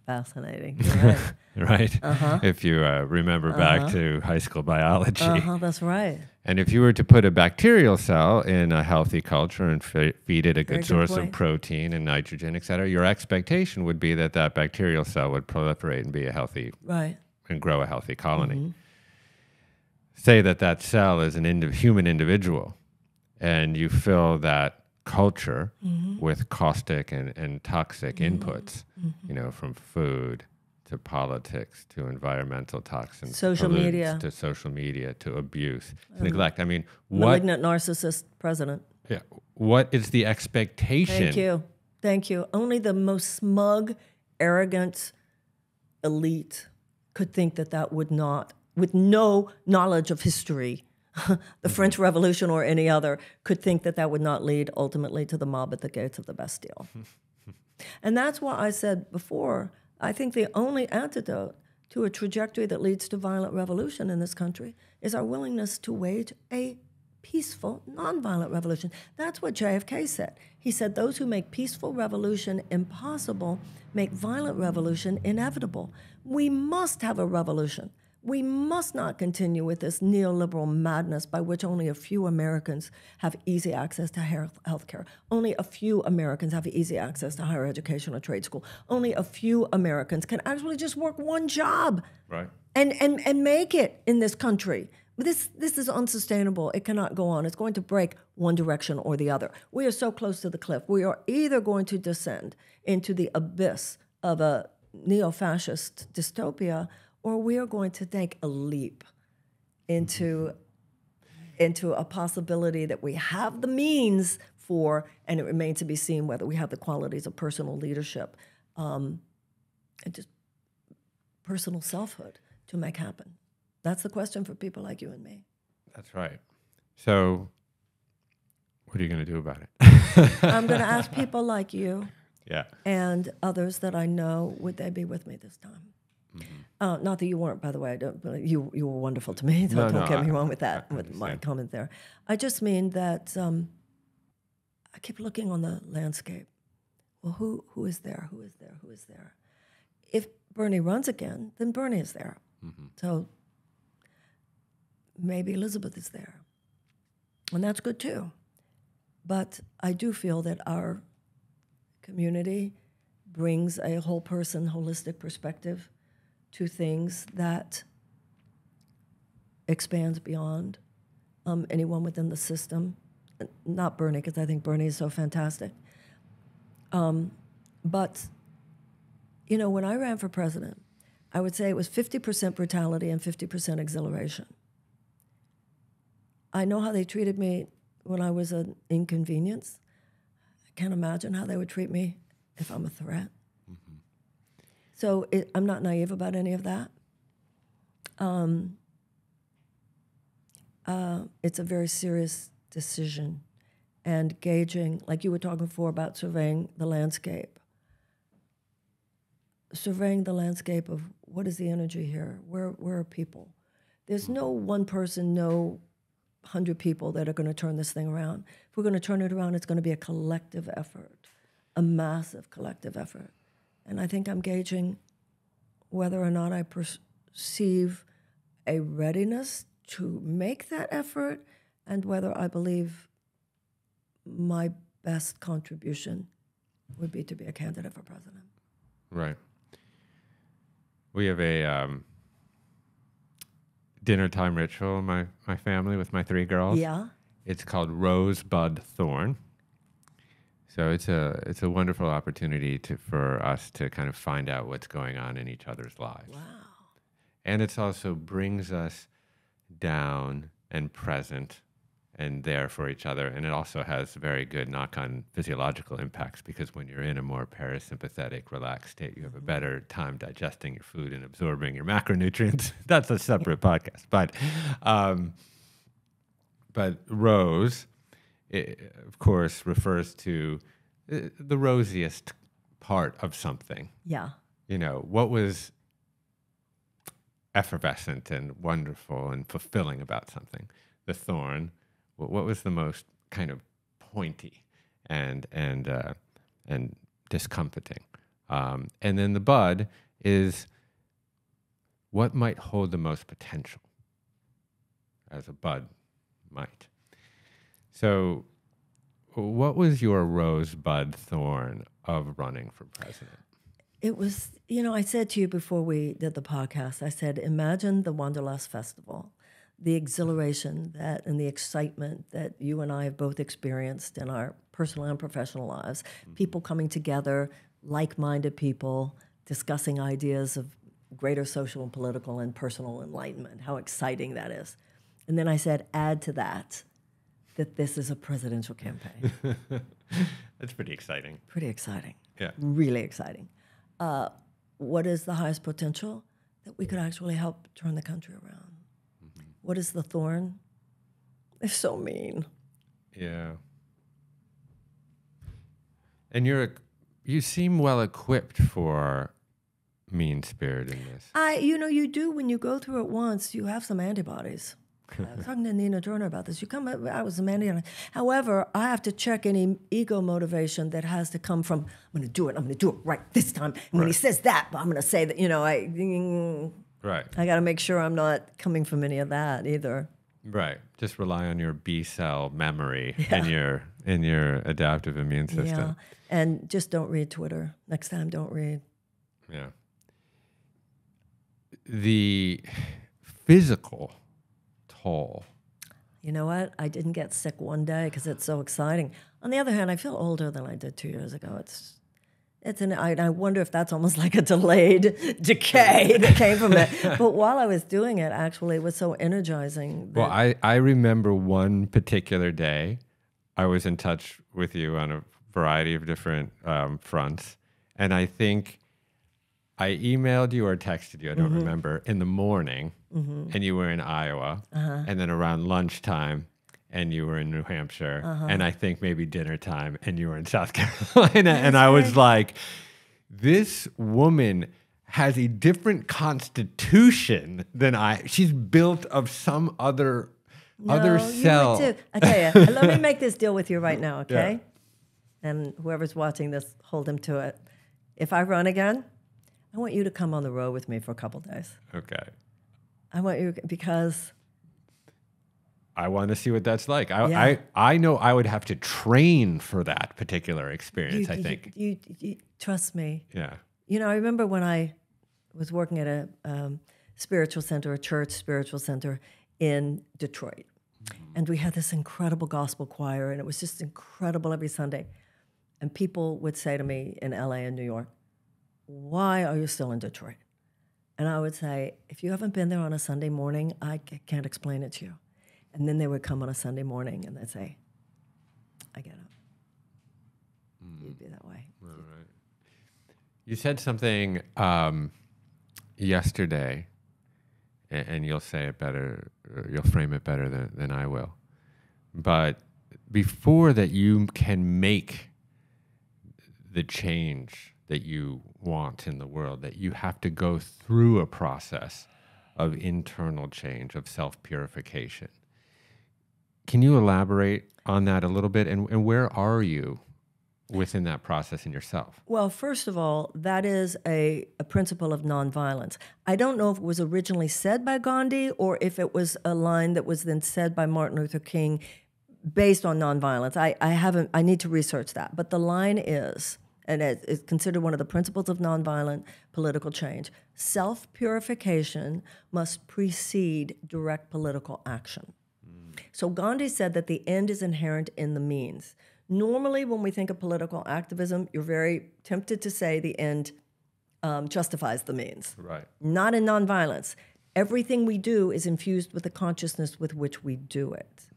Fascinating. Right. Right? If you remember back to high school biology. That's right. And if you were to put a bacterial cell in a healthy culture and feed it a good source of protein and nitrogen, et cetera, your expectation would be that that bacterial cell would proliferate and be a healthy, and grow a healthy colony. Say that cell is an human individual, and you fill that culture with caustic and toxic inputs, from food to politics to environmental toxins, social media to abuse, to neglect. I mean, malignant narcissist president. Yeah. What is the expectation? Thank you. Only the most smug, arrogant elite could think that would not, with no knowledge of history, the French Revolution or any other, could think that would not lead ultimately to the mob at the gates of the Bastille. And that's why I said before, I think the only antidote to a trajectory that leads to violent revolution in this country is our willingness to wage a peaceful, nonviolent revolution. That's what JFK said. He said, those who make peaceful revolution impossible make violent revolution inevitable. We must have a revolution. We must not continue with this neoliberal madness by which only a few Americans have easy access to health care. Only a few Americans have easy access to higher education or trade school. Only a few Americans can actually just work one job and make it in this country. This is unsustainable. It cannot go on. It's going to break one direction or the other. We are so close to the cliff. We are either going to descend into the abyss of a neo-fascist dystopia, or we are going to take a leap into a possibility that we have the means for, and it remains to be seen whether we have the qualities of personal leadership and just personal selfhood to make happen. That's the question for people like you and me. That's right. So what are you going to do about it? I'm going to ask people like you and others that I know, would they be with me this time? Not that you weren't, by the way. You were wonderful to me. Don't get me wrong with that, with my comment there. I just mean that I keep looking on the landscape. Well, who is there? Who is there? Who is there? If Bernie runs again, then Bernie is there. So maybe Elizabeth is there. And that's good too. But I do feel that our community brings a whole person, holistic perspective to things that expands beyond anyone within the system. Not Bernie, because I think Bernie is so fantastic. But, when I ran for president, I would say it was 50% brutality and 50% exhilaration. I know how they treated me when I was an inconvenience. I can't imagine how they would treat me if I'm a threat. Mm-hmm. So I'm not naive about any of that. It's a very serious decision, and gauging, like you were talking before about surveying the landscape. Surveying the landscape of what is the energy here? Where are people? There's no one person, no 100 people that are going to turn this thing around. If we're going to turn it around, it's going to be a collective effort, a massive collective effort. And I think I'm gauging whether or not I perceive a readiness to make that effort, and whether I believe my best contribution would be to be a candidate for president. Right. We have a dinner time ritual in my family with my 3 girls. Yeah. It's called Rosebud Thorn. So it's a wonderful opportunity for us to kind of find out what's going on in each other's lives. Wow. And it also brings us down and present and there for each other. And it also has very good knock-on physiological impacts, because when you're in a more parasympathetic, relaxed state, you have a better time digesting your food and absorbing your macronutrients. That's a separate podcast. But rose, of course, refers to the rosiest part of something. Yeah. You know, what was effervescent and wonderful and fulfilling about something. The thorn, what was the most kind of pointy and discomforting. And then the bud is what might hold the most potential, as a bud might. So what was your rosebud thorn of running for president? It was, I said to you before we did the podcast, I said, imagine the Wanderlust Festival, the exhilaration and the excitement that you and I have both experienced in our personal and professional lives, people coming together, like-minded people, discussing ideas of greater social and political and personal enlightenment, how exciting that is. And then I said, add to that this is a presidential campaign. That's pretty exciting. Pretty exciting. Yeah. Really exciting. What is the highest potential? That we could actually help turn the country around. Mm-hmm. What is the thorn? They're so mean. Yeah. And you seem well equipped for mean-spiritedness. You do when you go through it once, you have some antibodies. I was talking to Nina Turner about this. I was a man. However, I have to check any ego motivation that has to come from, I'm going to do it right this time. And when he says that, I'm going to say that, Right. I got to make sure I'm not coming from any of that either. Right. Just rely on your B cell memory in your adaptive immune system. Yeah. And just don't read Twitter. Next time, don't read. Yeah. The physical toll. You know what? I didn't get sick one day because it's so exciting. On the other hand, I feel older than I did 2 years ago. I wonder if that's almost like a delayed decay that came from it. But while I was doing it, actually, it was so energizing. Well, I remember one particular day, I was in touch with you on a variety of different fronts, and I think I emailed you or texted you, I don't remember, in the morning, and you were in Iowa, and then around lunchtime, and you were in New Hampshire, and I think maybe dinner time, and you were in South Carolina. And I was like, this woman has a different constitution than I. She's built of some other cell. You would too. I tell you, let me make this deal with you right now, okay? Yeah. And whoever's watching this, hold him to it. If I run again, I want you to come on the road with me for a couple days. Okay. I want you, because I want to see what that's like. I know I would have to train for that particular experience, I think. You trust me. Yeah. I remember when I was working at a spiritual center, a church spiritual center in Detroit. And we had this incredible gospel choir, and it was just incredible every Sunday. And people would say to me in LA and New York, why are you still in Detroit? And I would say, if you haven't been there on a Sunday morning, I can't explain it to you. And then they would come on a Sunday morning and they'd say, he'd be that way. All right. You said something yesterday, and you'll say it better, or you'll frame it better than I will. But before that you can make the change that you want in the world, that you have to go through a process of internal change, of self-purification. Can you elaborate on that a little bit? And where are you within that process in yourself? Well, first of all, that is a principle of nonviolence. I don't know if it was originally said by Gandhi or if it was a line that was then said by Martin Luther King based on nonviolence. I need to research that. But the line is, and it's considered one of the principles of nonviolent political change, self-purification must precede direct political action. So Gandhi said that the end is inherent in the means. Normally, when we think of political activism, you're very tempted to say the end justifies the means. Right. Not in nonviolence. Everything we do is infused with the consciousness with which we do it.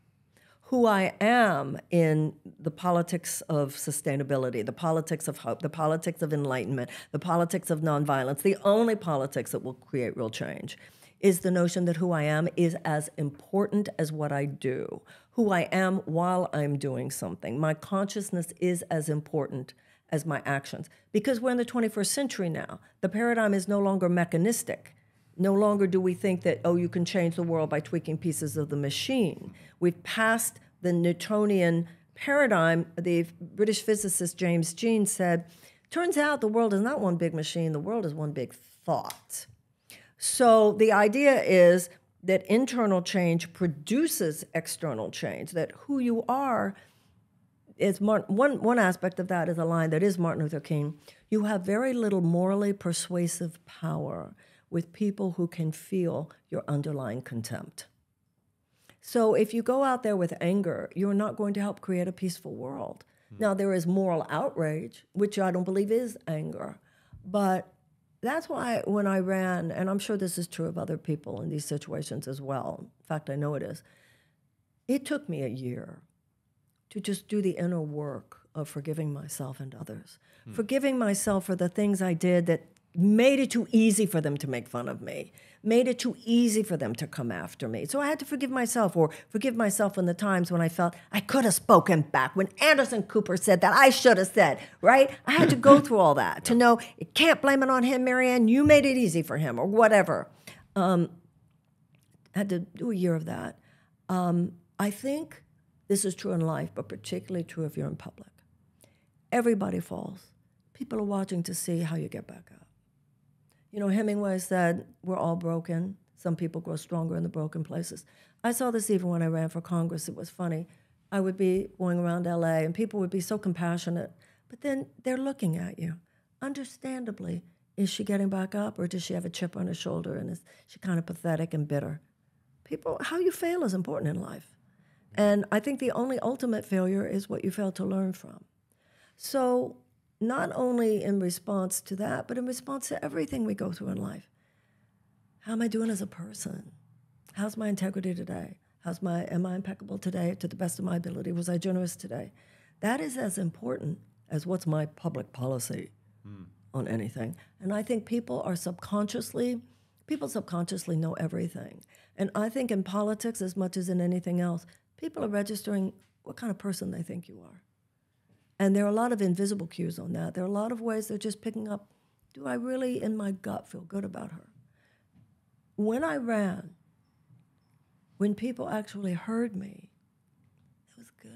Who I am in the politics of sustainability, the politics of hope, the politics of enlightenment, the politics of nonviolence, the only politics that will create real change, is the notion that who I am is as important as what I do. Who I am while I'm doing something. My consciousness is as important as my actions. Because we're in the 21st century now. The paradigm is no longer mechanistic. No longer do we think that, oh, you can change the world by tweaking pieces of the machine. We've passed the Newtonian paradigm. The British physicist James Jeans said, turns out the world is not one big machine, the world is one big thought. So the idea is that internal change produces external change, that who you are is one aspect of that is a line that is Martin Luther King. You have very little morally persuasive power with people who can feel your underlying contempt. So if you go out there with anger, you're not going to help create a peaceful world. Now, there is moral outrage, which I don't believe is anger, but that's why when I ran, and I'm sure this is true of other people in these situations as well, in fact, I know it is, it took me a year to just do the inner work of forgiving myself and others, forgiving myself for the things I did that made it too easy for them to make fun of me, made it too easy for them to come after me. So I had to forgive myself, or forgive myself in the times when I felt I could have spoken back. When Anderson Cooper said that, I should have said, right? I had to go through all that to know, you can't blame it on him, Marianne, you made it easy for him, or whatever. I had to do a year of that. I think this is true in life, but particularly true if you're in public. Everybody falls. People are watching to see how you get back up. You know, Hemingway said, we're all broken. Some people grow stronger in the broken places. I saw this even when I ran for Congress. It was funny. I would be going around LA and people would be so compassionate, but then they're looking at you. Understandably, is she getting back up, or does she have a chip on her shoulder and is she kind of pathetic and bitter? People, how you fail is important in life. And I think the only ultimate failure is what you fail to learn from. So not only in response to that, but in response to everything we go through in life. How am I doing as a person? How's my integrity today? Am I impeccable today to the best of my ability? Was I generous today? That is as important as what's my public policy on anything. And I think people subconsciously know everything. And I think in politics, as much as in anything else, people are registering what kind of person they think you are. And there are a lot of invisible cues on that. There are a lot of ways they're just picking up, do I really, in my gut, feel good about her? When I ran, when people actually heard me, it was good.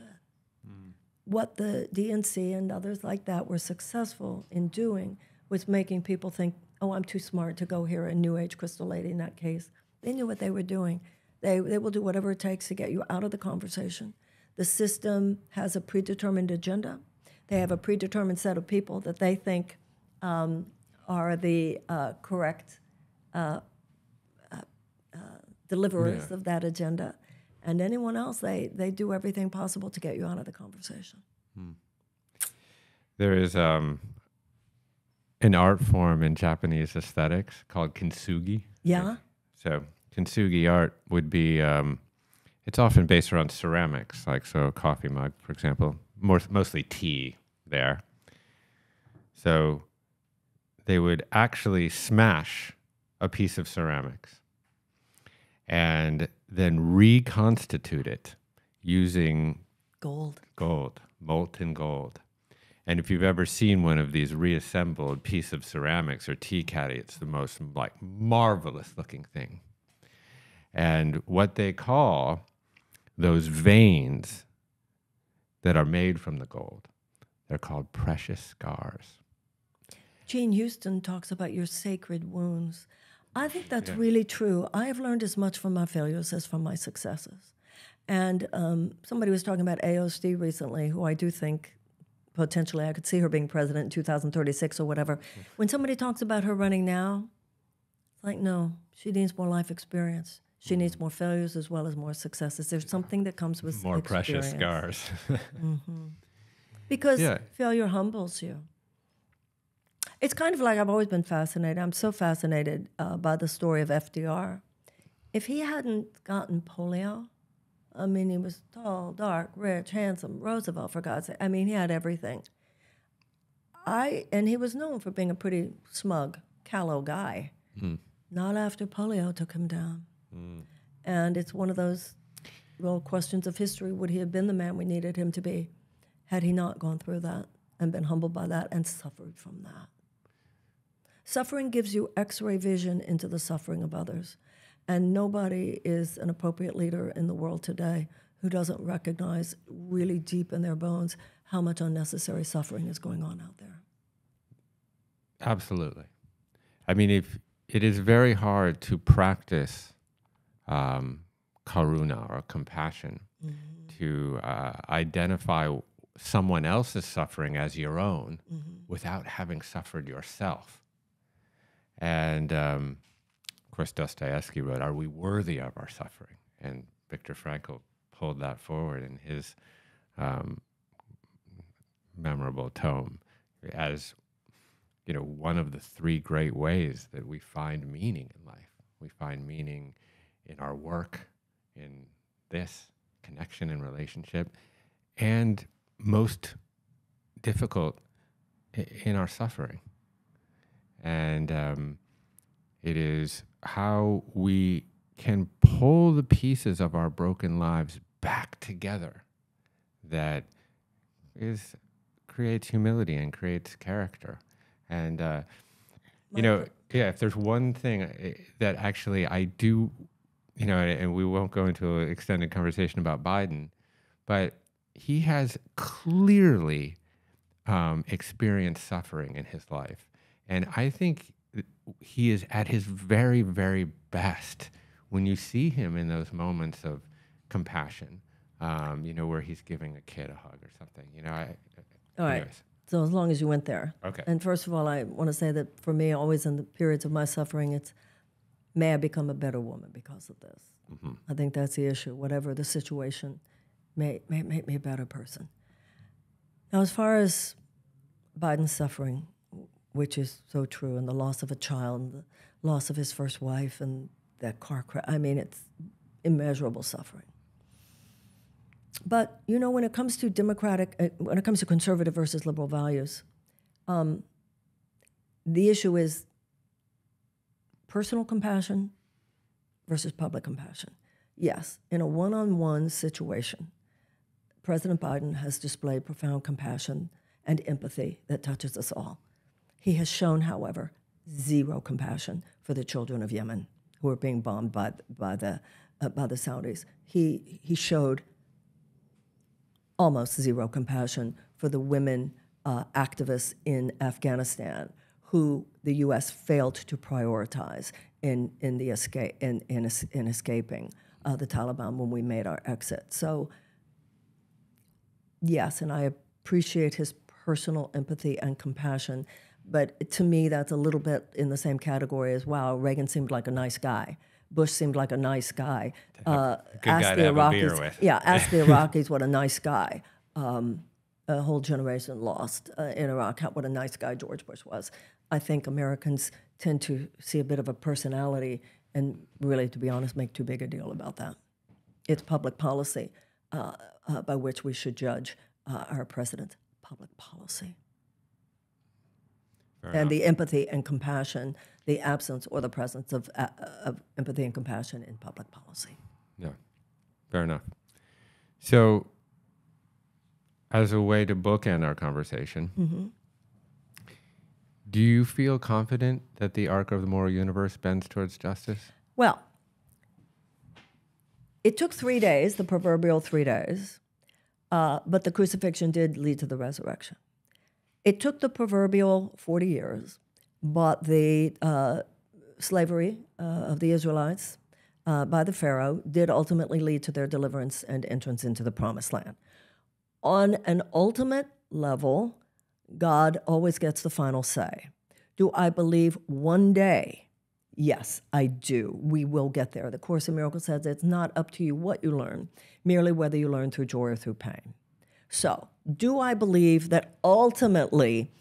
What the DNC and others like that were successful in doing was making people think, oh, I'm too smart to go hear a New Age crystal lady in that case. They knew what they were doing. They will do whatever it takes to get you out of the conversation. The system has a predetermined agenda. They have a predetermined set of people that they think are the correct deliverers of that agenda. And anyone else, they do everything possible to get you out of the conversation. There is an art form in Japanese aesthetics called kintsugi. Yeah? So kintsugi art would be, it's often based around ceramics, like so a coffee mug, for example, mostly tea there. So they would actually smash a piece of ceramics and then reconstitute it using Gold. Molten gold. And if you've ever seen one of these reassembled piece of ceramics or tea caddy, it's the most like marvelous looking thing. And what they call those veins that are made from the gold, they're called precious scars. Jean Houston talks about your sacred wounds. I think that's really true. I have learned as much from my failures as from my successes. And somebody was talking about AOC recently, who I do think potentially I could see her being president in 2036 or whatever. When somebody talks about her running now, it's like, no, she needs more life experience. She needs more failures as well as more successes. There's something that comes with more experience. Precious scars. Because failure humbles you. It's kind of like I've always been fascinated. I'm so fascinated by the story of FDR. If he hadn't gotten polio, I mean, he was tall, dark, rich, handsome, Roosevelt, for God's sake. I mean, he had everything. And he was known for being a pretty smug, callow guy. Not after polio took him down. And it's one of those real questions of history. Would he have been the man we needed him to be had he not gone through that and been humbled by that and suffered from that? Suffering gives you X-ray vision into the suffering of others. And nobody is an appropriate leader in the world today who doesn't recognize really deep in their bones how much unnecessary suffering is going on out there. Absolutely. I mean, it is very hard to practice karuna or compassion, to identify someone else's suffering as your own without having suffered yourself. And of course, Dostoevsky wrote, "Are we worthy of our suffering?" And Viktor Frankl pulled that forward in his memorable tome as, you know, one of the three great ways that we find meaning in life. We find meaning in our work, in this connection and relationship, and most difficult in our suffering. And it is how we can pull the pieces of our broken lives back together that creates humility and creates character. And, you know, if there's one thing that actually I do, you know, and we won't go into an extended conversation about Biden, but he has clearly experienced suffering in his life. And I think he is at his very, very best when you see him in those moments of compassion, you know, where he's giving a kid a hug or something, you know. All right. So as long as you went there. Okay. And first of all, I want to say that for me, always in the periods of my suffering, it's, may I become a better woman because of this. I think that's the issue. Whatever the situation, may make me a better person. Now, as far as Biden's suffering, which is so true, and the loss of a child, and the loss of his first wife, and that car crash, I mean, it's immeasurable suffering. But, you know, when it comes to when it comes to conservative versus liberal values, the issue is personal compassion versus public compassion. Yes, in a one-on-one situation, President Biden has displayed profound compassion and empathy that touches us all. He has shown, however, zero compassion for the children of Yemen who are being bombed by the Saudis. He showed almost zero compassion for the women activists in Afghanistan who the U.S. failed to prioritize in escaping the Taliban when we made our exit. So, yes, and I appreciate his personal empathy and compassion, but to me, that's a little bit in the same category as, wow, Reagan seemed like a nice guy. Bush seemed like a nice guy. Good guy to have a beer with. Yeah, ask the Iraqis what a nice guy. A whole generation lost in Iraq, what a nice guy George Bush was. I think Americans tend to see a bit of a personality and really, to be honest, make too big a deal about that. It's public policy by which we should judge our president's public policy. and the empathy and compassion, the absence or the presence of empathy and compassion in public policy. Yeah, fair enough. So, as a way to bookend our conversation, do you feel confident that the arc of the moral universe bends towards justice? Well, it took 3 days, the proverbial 3 days, but the crucifixion did lead to the resurrection. It took the proverbial 40 years, but the slavery of the Israelites by the Pharaoh did ultimately lead to their deliverance and entrance into the Promised Land. On an ultimate level, God always gets the final say. Do I believe one day? Yes, I do. We will get there. The Course in Miracles says it's not up to you what you learn, merely whether you learn through joy or through pain. So, do I believe that ultimately,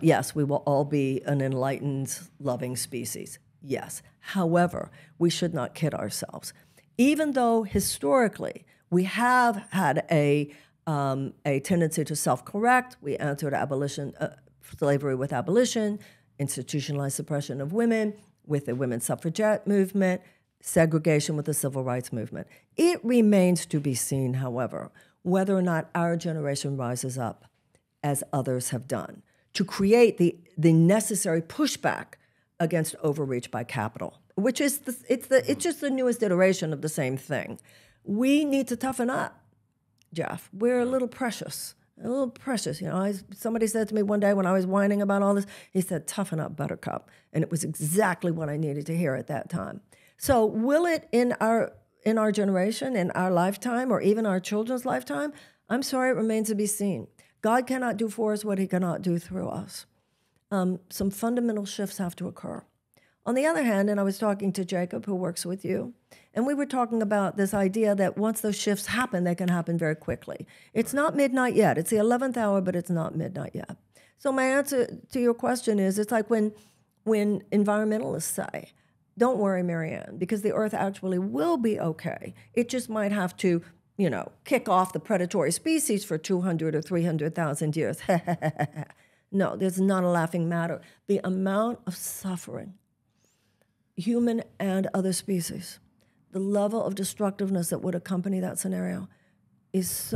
yes, we will all be an enlightened, loving species? Yes. However, we should not kid ourselves. Even though historically we have had a tendency to self-correct, we answered slavery with abolition, institutionalized suppression of women with the women's suffragette movement, segregation with the civil rights movement. It remains to be seen, however, whether or not our generation rises up, as others have done, to create the necessary pushback against overreach by capital, which is it's just the newest iteration of the same thing. We need to toughen up, Jeff. We're a little precious. You know, somebody said to me one day when I was whining about all this, he said, "Toughen up, Buttercup," and it was exactly what I needed to hear at that time. So, will it in our generation, in our lifetime, or even our children's lifetime? I'm sorry, it remains to be seen. God cannot do for us what he cannot do through us. Some fundamental shifts have to occur. On the other hand, and I was talking to Jacob, who works with you, and we were talking about this idea that once those shifts happen, they can happen very quickly. It's not midnight yet. It's the 11th hour, but it's not midnight yet. So my answer to your question is, it's like when environmentalists say, "Don't worry, Marianne, because the Earth actually will be okay. It just might have to, kick off the predatory species for 200 or 300,000 years." No, there's not a laughing matter. The amount of suffering, human and other species, the level of destructiveness that would accompany that scenario it's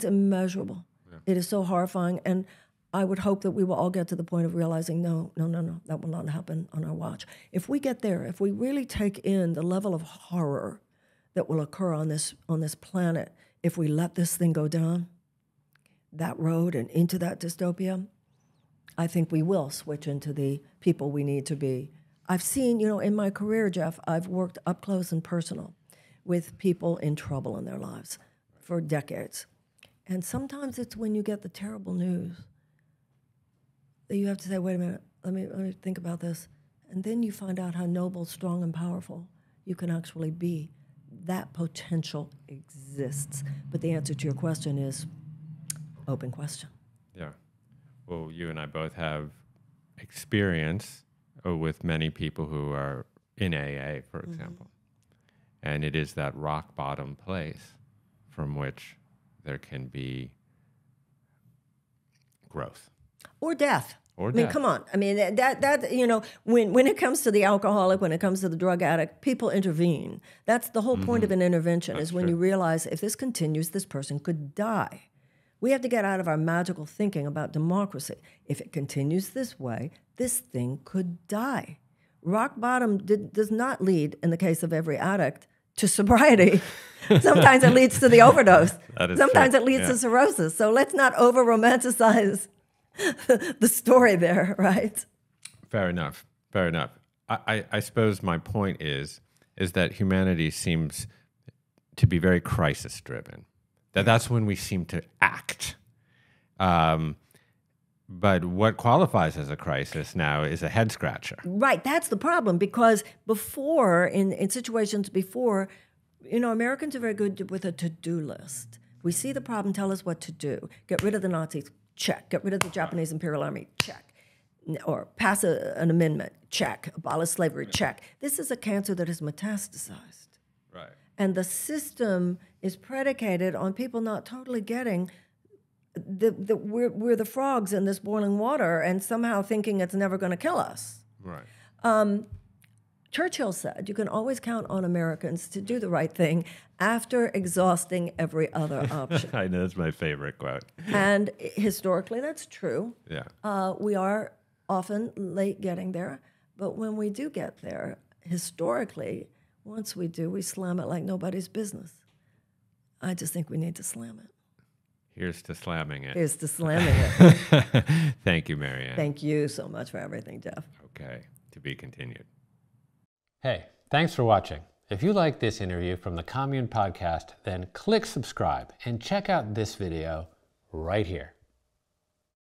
immeasurable. Yeah. It is so horrifying. And I would hope that we will all get to the point of realizing, no, that will not happen on our watch. If we get there, if we really take in the level of horror that will occur on this planet, if we let this thing go down that road and into that dystopia, I think we will switch into the people we need to be. I've seen, in my career, Jeff, I've worked up close and personal with people in trouble in their lives for decades. And sometimes it's when you get the terrible news that you have to say, wait a minute, let me think about this. And then you find out how noble, strong, and powerful you can actually be. That potential exists. But the answer to your question is open question. Yeah. Well, you and I both have experience with many people who are in AA, for example. And it is that rock bottom place from which there can be growth. Or death. I mean, come on. I mean, when it comes to the alcoholic, when it comes to the drug addict, people intervene. That's the whole point of an intervention. That's is when true. You realize if this continues, this person could die. We have to get out of our magical thinking about democracy. If it continues this way, this thing could die. Rock bottom does not lead, in the case of every addict, to sobriety. Sometimes it leads to the overdose. Sometimes it leads to cirrhosis. So let's not over-romanticize the story there, right? Fair enough. I suppose my point is that humanity seems to be very crisis-driven. That's when we seem to act. But what qualifies as a crisis now is a head-scratcher. Right, that's the problem, because before, in situations before, Americans are very good with a to-do list. We see the problem, tell us what to do. Get rid of the Nazis, check. Get rid of the Japanese Imperial Army, check. Or pass an amendment, check. Abolish slavery, check. This is a cancer that is metastasized. Right. And the system is predicated on people not totally getting we're the frogs in this boiling water and somehow thinking it's never going to kill us. Right. Churchill said, you can always count on Americans to do the right thing after exhausting every other option. I know, that's my favorite quote. And historically, that's true. Yeah. We are often late getting there, but when we do get there, historically, once we do, we slam it like nobody's business. I just think we need to slam it. Here's to slamming it. Here's to slamming it. Thank you, Marianne. Thank you so much for everything, Jeff. Okay, to be continued. Hey, thanks for watching. If you like this interview from the Commune podcast, then click subscribe and check out this video right here.